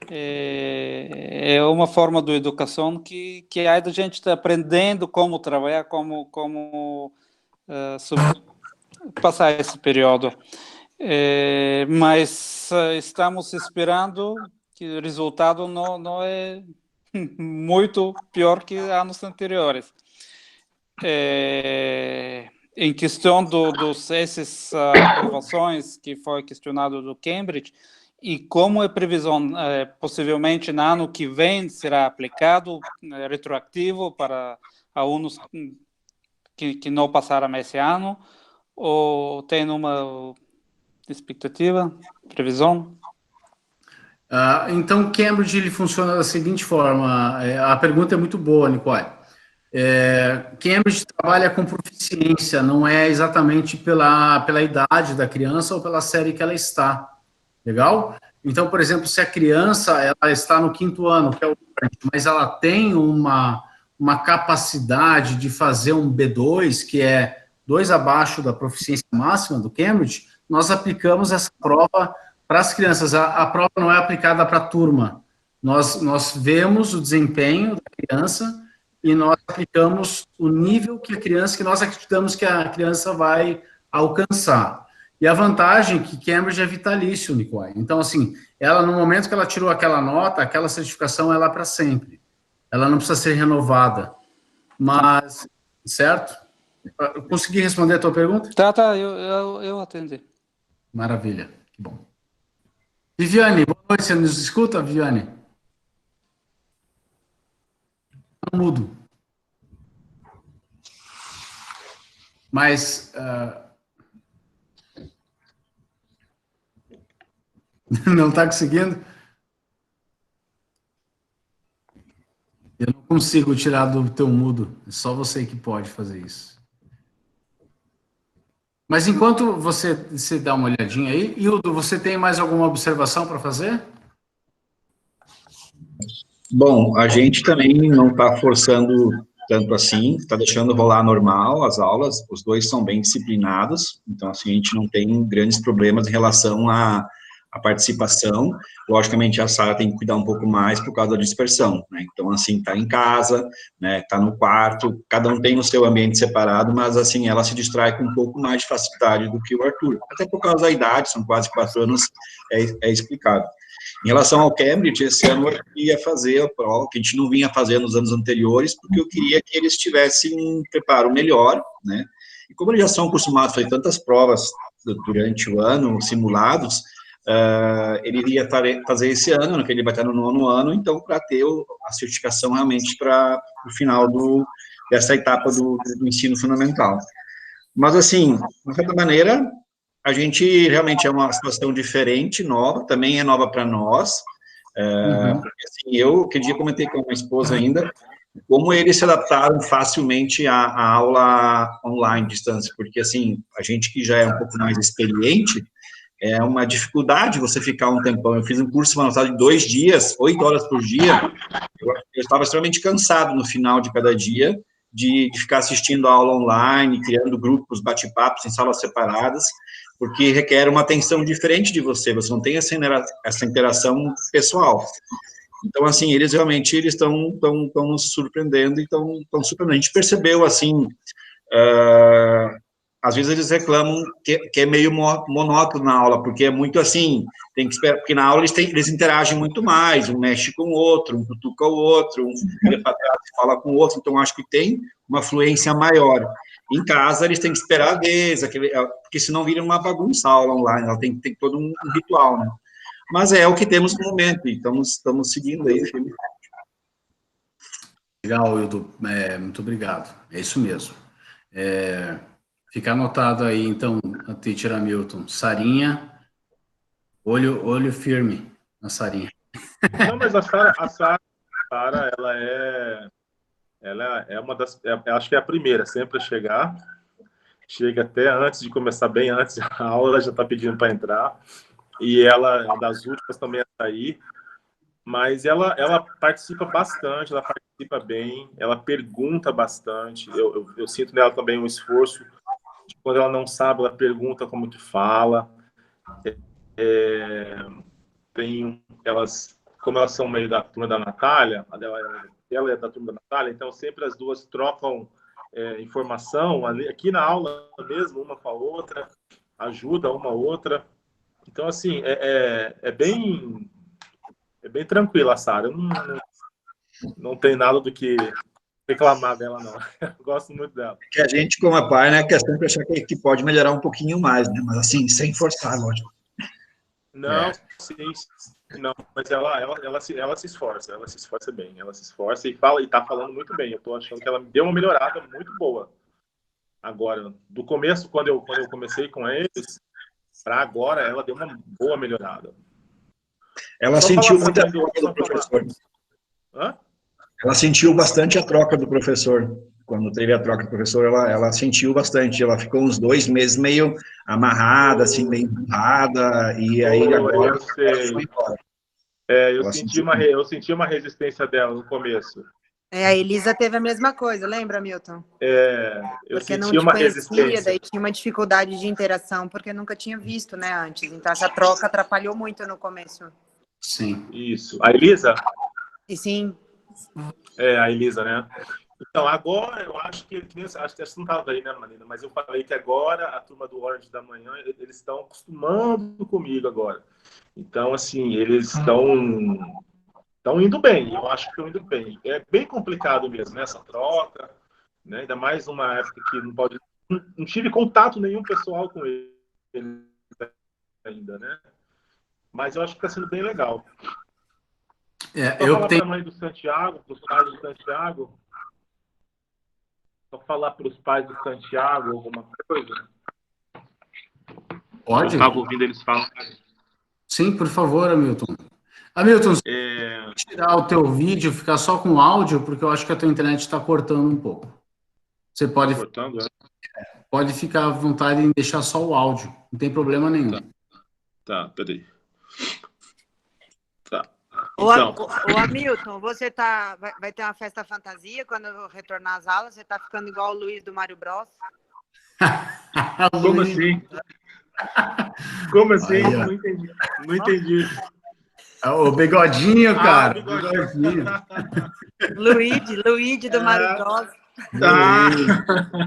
é uma forma de educação que ainda a gente está aprendendo como trabalhar, como passar esse período. Mas estamos esperando que o resultado não é muito pior que anos anteriores. Em questão essas aprovações que foi questionado do Cambridge, e como é previsão, possivelmente no ano que vem será aplicado retroativo para alunos que não passaram esse ano, ou tem uma expectativa, previsão? Então, Cambridge ele funciona da seguinte forma, a pergunta é muito boa, Nicole. Cambridge trabalha com proficiência, não é exatamente pela idade da criança ou pela série que ela está, legal? Então, por exemplo, se a criança ela está no 5º ano, que é o mas ela tem uma capacidade de fazer um B2, que é 2 abaixo da proficiência máxima do Cambridge, nós aplicamos essa prova para as crianças. A prova não é aplicada para a turma. Nós vemos o desempenho da criança e nós aplicamos o nível que nós acreditamos que a criança vai alcançar. E a vantagem é que Cambridge é vitalício, Nicole. Então, assim, ela, no momento que ela tirou aquela nota, aquela certificação, ela é para sempre. Ela não precisa ser renovada. Mas, certo? Eu consegui responder a tua pergunta? Tá, eu atendi. Maravilha, que bom. Viviane, boa noite, você nos escuta, Viviane? Não mudo. Mas... não está conseguindo? Eu não consigo tirar do teu mudo. É só você que pode fazer isso. Mas enquanto você dá uma olhadinha aí, Hildo, você tem mais alguma observação para fazer? Bom, a gente também não está forçando tanto assim, está deixando rolar normal as aulas, os dois são bem disciplinados, então assim, a gente não tem grandes problemas em relação à participação. Logicamente, a Sara tem que cuidar um pouco mais por causa da dispersão, né? Então, assim, tá em casa, né, tá no quarto, cada um tem o seu ambiente separado, mas, assim, ela se distrai com um pouco mais de facilidade do que o Arthur, até por causa da idade, são quase 4 anos, é explicado. Em relação ao Cambridge, esse ano eu ia fazer a prova, que a gente não vinha fazendo nos anos anteriores, porque eu queria que eles tivessem um preparo melhor, né? E como eles já são acostumados a fazer tantas provas durante o ano, simulados, ele iria fazer esse ano, que ele vai estar no 9º ano, então, para ter a certificação realmente para o final dessa etapa do ensino fundamental. Mas, assim, de certa maneira, a gente realmente é uma situação diferente, nova, também é nova para nós, porque, assim, que dia comentei com a minha esposa ainda, como eles se adaptaram facilmente à aula online, distância, porque, assim, a gente que já é um pouco mais experiente, é uma dificuldade você ficar um tempão. Eu fiz um curso semana passada de 2 dias, 8 horas por dia, eu estava extremamente cansado no final de cada dia, de ficar assistindo a aula online, criando grupos, bate-papos em salas separadas, porque requer uma atenção diferente de você não tem essa interação pessoal. Então, assim, eles realmente estão nos surpreendendo e estão surpreendendo. A gente percebeu, assim, às vezes eles reclamam que é meio monótono na aula, porque é muito assim, tem que esperar, porque na aula eles interagem muito mais, um mexe com o outro, um cutuca o outro, um vira para trás e fala com o outro, então acho que tem uma fluência maior. Em casa, eles têm que esperar a vez, porque senão vira uma bagunça a aula online, ela tem todo um ritual, né? Mas é o que temos no momento, e estamos seguindo aí. Legal, Wildo, muito obrigado. É isso mesmo. Fica anotado aí, então, a teacher Hamilton. Sarinha, olho firme na Sarinha. Não, mas a Sara, ela é uma das, acho que é a primeira sempre a chegar. Chega até antes de começar, bem antes da aula, ela já está pedindo para entrar. E ela é das últimas também a sair. Mas ela participa bastante, ela participa bem, ela pergunta bastante. Eu sinto nela também um esforço. Quando ela não sabe, ela pergunta como que fala. Como elas são meio da turma da Natália, ela é da turma da Natália, então sempre as duas trocam informação aqui na aula mesmo, uma com a outra, ajuda uma a outra. Então, assim, é bem tranquila a Sara. Não tem nada do que reclamar dela, não. Eu gosto muito dela. Que a gente, como é pai, né, quer sempre achar que pode melhorar um pouquinho mais, né? Mas assim, sem forçar, lógico. Não, sim, não, mas ela se esforça bem, ela se esforça e fala, e tá falando muito bem. Eu tô achando que ela deu uma melhorada muito boa. Agora, do começo, quando eu comecei com eles, para agora, ela deu uma boa melhorada. Ela sentiu muita troca do professor. Hã? Ela sentiu bastante a troca do professor. Quando teve a troca do professor, ela sentiu bastante. Ela ficou uns 2 meses meio amarrada, assim, meio emburrada, e aí agora eu sei. foi embora. Eu senti uma resistência dela no começo. A Elisa teve a mesma coisa, lembra, Milton? Eu senti uma resistência. Daí tinha uma dificuldade de interação, porque nunca tinha visto, né, antes. Então, essa troca atrapalhou muito no começo. Sim. Isso. A Elisa? E sim. A Elisa, né? Então, agora, eu acho que você não estava aí, né, Marina? Mas eu falei que agora, a turma do Orange da manhã, eles estão acostumando comigo agora. Então, assim, eles estão indo bem. Eu acho que estão indo bem. É bem complicado mesmo, né, essa troca, né? Ainda mais numa época que não tive contato nenhum pessoal com eles ainda, né? Mas eu acho que está sendo bem legal. Eu falar tenho... para a mãe do Santiago, para os pais do Santiago, só falar para os pais do Santiago alguma coisa? Pode? Eu estava ouvindo eles falarem. Sim, por favor, Hamilton. Hamilton, se tirar o teu vídeo, ficar só com áudio, porque eu acho que a tua internet está cortando um pouco. Você pode... Cortando, Pode ficar à vontade em deixar só o áudio. Não tem problema nenhum. Tá, peraí. Tá. Então. Ô, Hamilton, você vai ter uma festa fantasia quando eu retornar às aulas? Você tá ficando igual o Luiz do Mario Bros? Como assim? Como assim? Aí, não entendi. Não entendi. O bigodinho, cara. Bigodinho. Luigi do Mario Bros.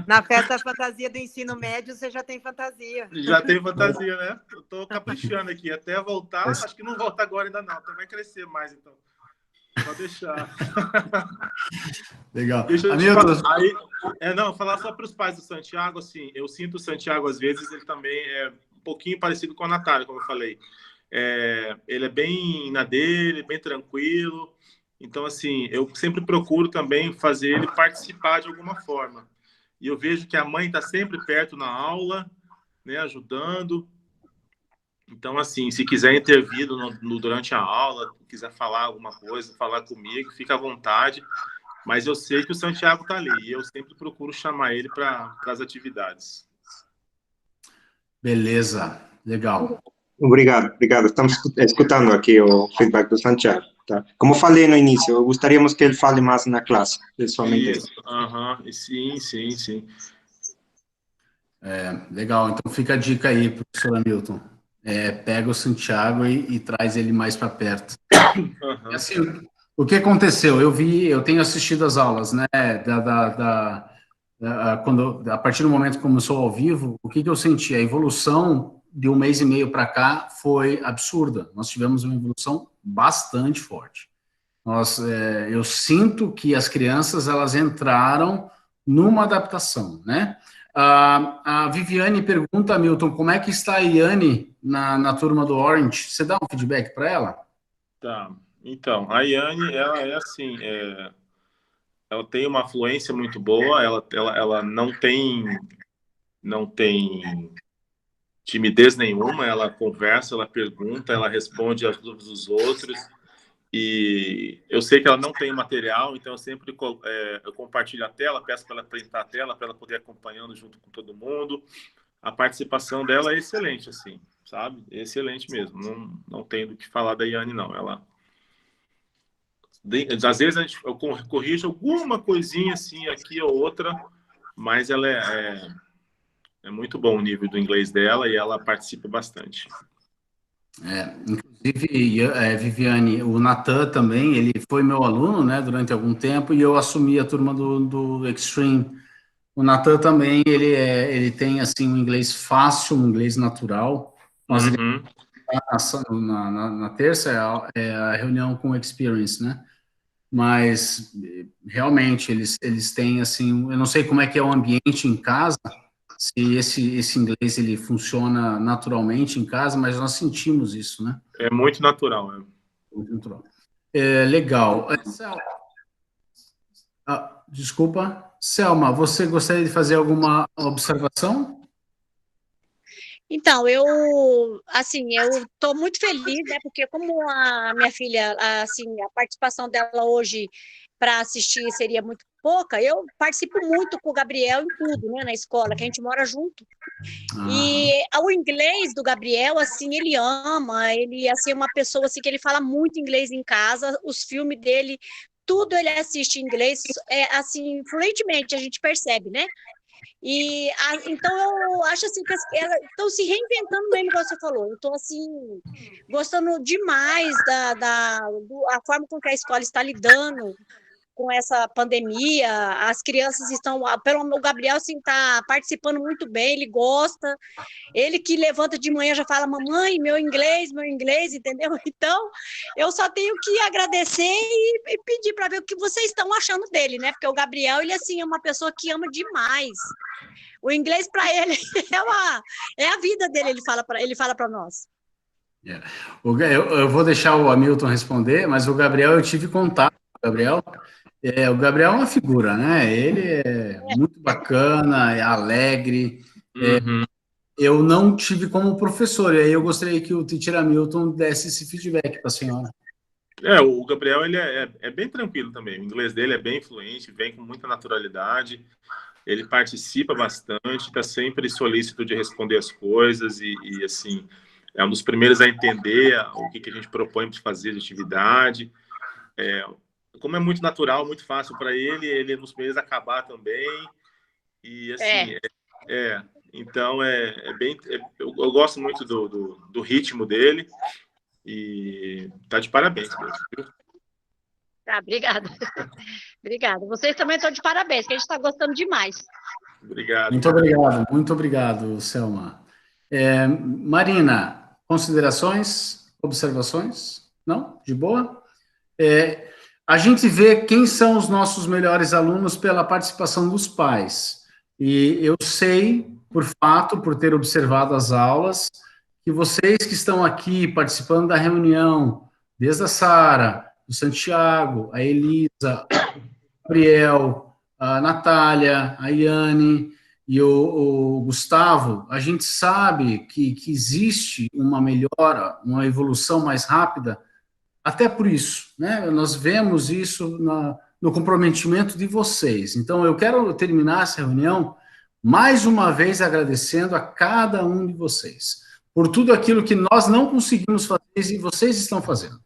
Na festa fantasia do ensino médio, você já tem fantasia. Já tem fantasia, né? Eu tô caprichando aqui. Até voltar, acho que não volta agora ainda não. Então vai crescer mais, então. Pode deixar. Legal. Deixa eu te falar. Aí, falar só para os pais do Santiago, assim, eu sinto o Santiago, às vezes, ele também é um pouquinho parecido com a Natália, como eu falei. Ele é bem na dele, bem tranquilo. Então, assim, eu sempre procuro também fazer ele participar de alguma forma. E eu vejo que a mãe está sempre perto na aula, né, ajudando. Então, assim, se quiser intervir durante a aula, quiser falar alguma coisa, falar comigo, fica à vontade. Mas eu sei que o Santiago está ali e eu sempre procuro chamar ele para as atividades. Beleza, legal. Obrigado. Estamos escutando aqui o feedback do Santiago. Tá? Como falei no início, gostaríamos que ele fale mais na classe, pessoalmente. Isso, sim. Legal, então fica a dica aí, professor Hamilton. Pega o Santiago e traz ele mais para perto. Assim, o que aconteceu? Eu tenho assistido as aulas, né? A partir do momento que começou ao vivo, o que eu senti? A evolução de 1 mês e meio para cá foi absurda. Nós tivemos uma evolução bastante forte. Eu sinto que as crianças elas entraram numa adaptação, né? A Viviane pergunta, Milton, como é que está a Iane na turma do Orange? Você dá um feedback para ela? Tá. Então, a Iane, ela é assim, ela tem uma fluência muito boa, ela não tem timidez nenhuma, ela conversa, ela pergunta, ela responde às dúvidas dos outros. E eu sei que ela não tem material, então eu sempre eu compartilho a tela, peço para ela printar a tela, para ela poder ir acompanhando junto com todo mundo. A participação dela é excelente, assim, sabe? Excelente mesmo. Não tenho do que falar da Iane, não. Às vezes eu corrijo alguma coisinha assim, aqui ou outra, mas ela é muito bom o nível do inglês dela e ela participa bastante. Inclusive, Viviane, o Natan também, ele foi meu aluno, né, durante algum tempo, e eu assumi a turma do Extreme. O Natan também, ele tem, assim, um inglês fácil, um inglês natural. Nós na terça é a reunião com o Experience, né? Mas, realmente, eles têm, assim, eu não sei como é que é o ambiente em casa, se esse inglês ele funciona naturalmente em casa, mas nós sentimos isso, né? É muito natural. Muito natural. Legal. Desculpa. Selma, você gostaria de fazer alguma observação? Então, eu estou muito feliz, né, porque como a minha filha, assim, a participação dela hoje para assistir seria muito pouca, eu participo muito com o Gabriel em tudo, né, na escola, que a gente mora junto. E o inglês do Gabriel, assim, ele ama, ele, assim, é uma pessoa, assim, que ele fala muito inglês em casa, os filmes dele, tudo ele assiste em inglês, assim, fluentemente, a gente percebe, né? E então eu acho assim que elas estão se reinventando mesmo, igual você falou. Eu estou assim gostando demais da forma com que a escola está lidando com essa pandemia. As crianças estão, o Gabriel assim está participando muito bem, ele gosta. Ele que levanta de manhã já fala, mamãe, meu inglês, entendeu? Então, eu só tenho que agradecer e pedir para ver o que vocês estão achando dele, né? Porque o Gabriel, ele assim, é uma pessoa que ama demais. O inglês para ele é a vida dele, ele fala para nós. Eu vou deixar o Hamilton responder, mas o Gabriel, eu tive contato com o Gabriel. O Gabriel é uma figura, né? Ele é muito bacana, é alegre. Eu não tive como professor, e aí eu gostaria que o teacher Hamilton desse esse feedback para a senhora. O Gabriel, ele é bem tranquilo também. O inglês dele é bem fluente, vem com muita naturalidade. Ele participa bastante, está sempre solícito de responder as coisas e, assim, é um dos primeiros a entender o que a gente propõe para fazer de atividade. Como é muito natural, muito fácil para ele nos primeiros acabar também. E, assim, então, eu gosto muito do ritmo dele e tá de parabéns mesmo. Obrigada. Obrigada. Vocês também estão de parabéns, que a gente está gostando demais. Obrigado. Muito obrigado, Selma. Marina, considerações, observações? Não? De boa? A gente vê quem são os nossos melhores alunos pela participação dos pais. E eu sei, por fato, por ter observado as aulas, que vocês que estão aqui participando da reunião, desde a Sara, o Santiago, a Elisa, o Gabriel, a Natália, a Iane e o Gustavo, a gente sabe que existe uma melhora, uma evolução mais rápida, até por isso, né? Nós vemos isso no comprometimento de vocês. Então, eu quero terminar essa reunião mais uma vez agradecendo a cada um de vocês por tudo aquilo que nós não conseguimos fazer e vocês estão fazendo,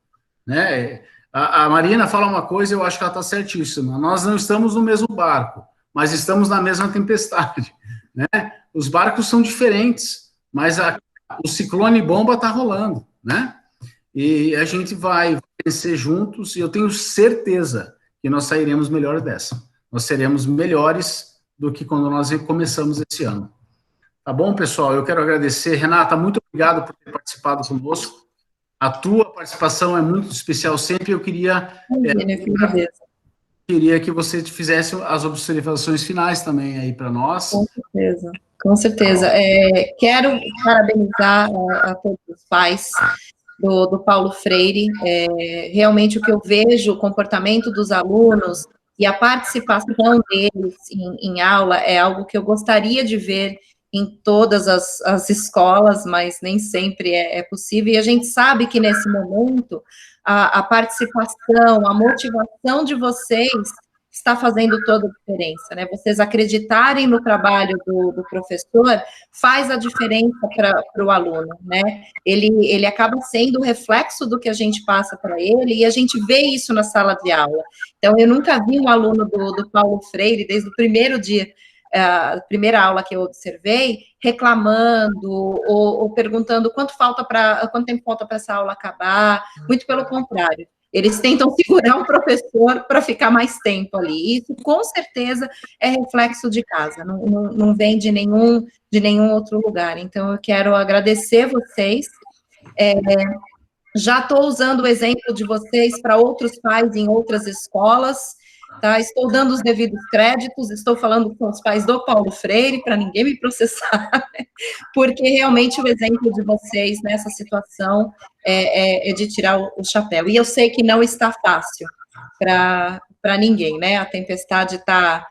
né? A Marina fala uma coisa, eu acho que ela está certíssima. Nós não estamos no mesmo barco, mas estamos na mesma tempestade, né? Os barcos são diferentes, mas o ciclone bomba está rolando, né? E a gente vai vencer juntos, e eu tenho certeza que nós sairemos melhor dessa. Nós seremos melhores do que quando nós começamos esse ano. Tá bom, pessoal? Eu quero agradecer. Renata, muito obrigado por ter participado conosco. A tua participação é muito especial sempre. Eu queria queria que você fizesse as observações finais também aí para nós. Com certeza, com certeza. Quero parabenizar a todos os pais do Paulo Freire. Realmente o que eu vejo, o comportamento dos alunos e a participação deles em aula é algo que eu gostaria de ver em todas as escolas, mas nem sempre é possível. E a gente sabe que nesse momento a participação, a motivação de vocês está fazendo toda a diferença, né? Vocês acreditarem no trabalho do professor faz a diferença para o aluno, né? Ele acaba sendo o reflexo do que a gente passa para ele, e a gente vê isso na sala de aula. Então, eu nunca vi um aluno do Paulo Freire, desde o primeiro dia, a primeira aula que eu observei, reclamando ou perguntando quanto tempo falta para essa aula acabar. Muito pelo contrário. Eles tentam segurar o professor para ficar mais tempo ali. Isso, com certeza, é reflexo de casa, não vem de nenhum outro lugar. Então, eu quero agradecer vocês. Já estou usando o exemplo de vocês para outros pais em outras escolas, tá? Estou dando os devidos créditos, estou falando com os pais do Paulo Freire, para ninguém me processar, porque realmente o exemplo de vocês nessa situação é de tirar o chapéu. E eu sei que não está fácil para ninguém, né? A tempestade está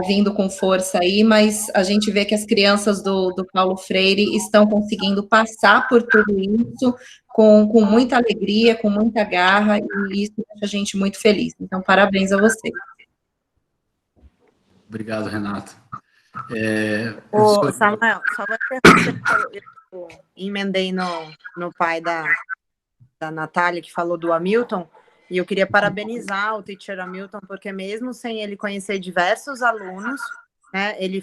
vindo com força aí, mas a gente vê que as crianças do Paulo Freire estão conseguindo passar por tudo isso com muita alegria, com muita garra, e isso deixa a gente muito feliz. Então, parabéns a vocês. Obrigado, Renata. Samuel, só uma pergunta, eu emendei no pai da Natália, que falou do Hamilton, e eu queria parabenizar o teacher Hamilton, porque mesmo sem ele conhecer diversos alunos, né, ele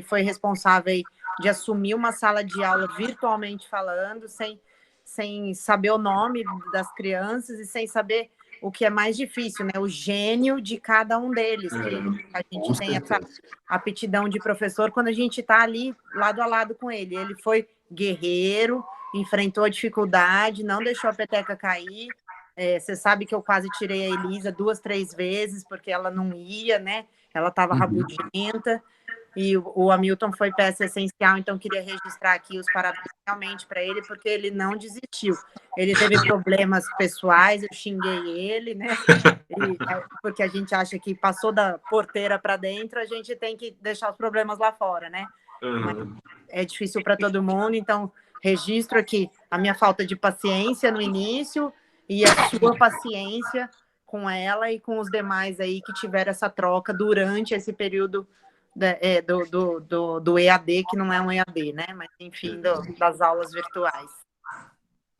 foi responsável de assumir uma sala de aula virtualmente falando, sem saber o nome das crianças e sem saber o que é mais difícil, né? O gênio de cada um deles. Que a gente tem essa aptidão de professor quando a gente está ali lado a lado com ele. Ele foi guerreiro, enfrentou a dificuldade, não deixou a peteca cair. Você sabe que eu quase tirei a Elisa 2, 3 vezes, porque ela não ia, né? Ela estava rabugenta. E o Hamilton foi peça essencial, então queria registrar aqui os parabéns realmente para ele, porque ele não desistiu. Ele teve problemas pessoais, eu xinguei ele, né? Porque a gente acha que passou da porteira para dentro, a gente tem que deixar os problemas lá fora, né? Mas é difícil para todo mundo, então registro aqui a minha falta de paciência no início e a sua paciência com ela e com os demais aí que tiveram essa troca durante esse período do EAD, que não é um EAD, né? Mas, enfim, das aulas virtuais.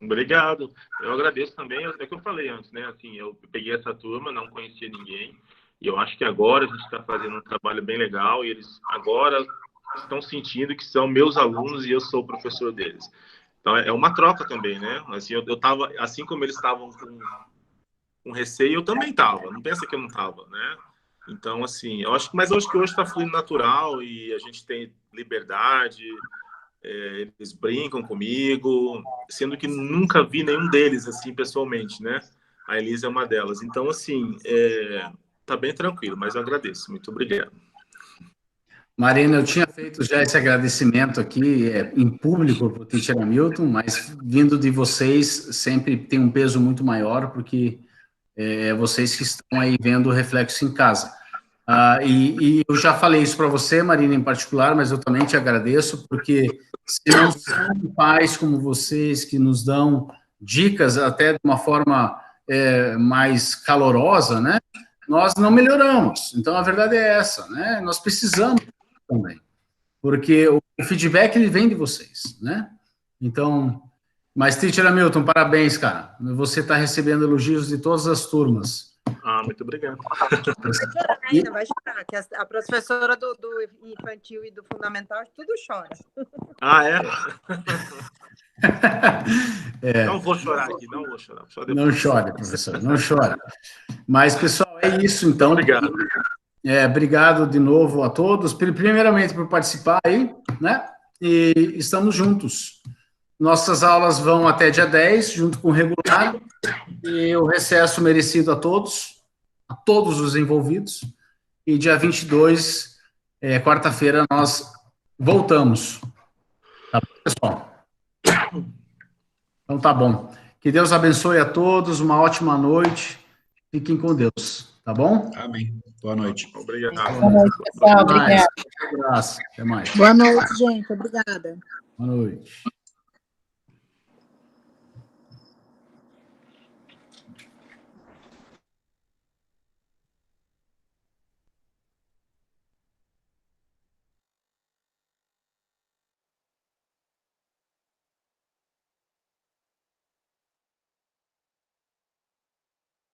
Obrigado. Eu agradeço também, é o que eu falei antes, né? Assim, eu peguei essa turma, não conhecia ninguém, e eu acho que agora a gente está fazendo um trabalho bem legal, e eles agora estão sentindo que são meus alunos e eu sou o professor deles. Então, é uma troca também, né? Assim, eu tava, assim como eles estavam com receio, eu também estava. Não pensa que eu não estava, né? Então, assim, eu acho que hoje está fluindo natural e a gente tem liberdade, eles brincam comigo, sendo que nunca vi nenhum deles, assim, pessoalmente, né? A Elisa é uma delas. Então, assim, tá bem tranquilo, mas eu agradeço. Muito obrigado. Marina, eu tinha feito já esse agradecimento aqui em público para o teacher Hamilton, mas vindo de vocês sempre tem um peso muito maior, porque vocês que estão aí vendo o reflexo em casa. E eu já falei isso para você, Marina, em particular, mas eu também te agradeço, porque se não são pais como vocês que nos dão dicas até de uma forma mais calorosa, né? Nós não melhoramos. Então, a verdade é essa, né? Nós precisamos também, porque o feedback ele vem de vocês, né? Então, mas, teacher Hamilton, parabéns, cara. Você está recebendo elogios de todas as turmas. Muito obrigado. Ainda vai chorar, que a professora do infantil e do fundamental, tudo chora. Não vou chorar aqui, não vou chorar. Não chore, professor, não chore. Mas, pessoal, é isso, então. Obrigado. Obrigado de novo a todos, primeiramente por participar aí, né? E estamos juntos. Nossas aulas vão até dia 10, junto com o regular, e o recesso merecido a todos. a todos os envolvidos, e dia 22, quarta-feira, nós voltamos. Tá bom, pessoal? Então tá bom. Que Deus abençoe a todos, uma ótima noite, fiquem com Deus, tá bom? Amém. Boa noite. Obrigado. Boa noite, pessoal. Obrigada. Um abraço. Até mais. Boa noite, gente. Obrigada. Boa noite.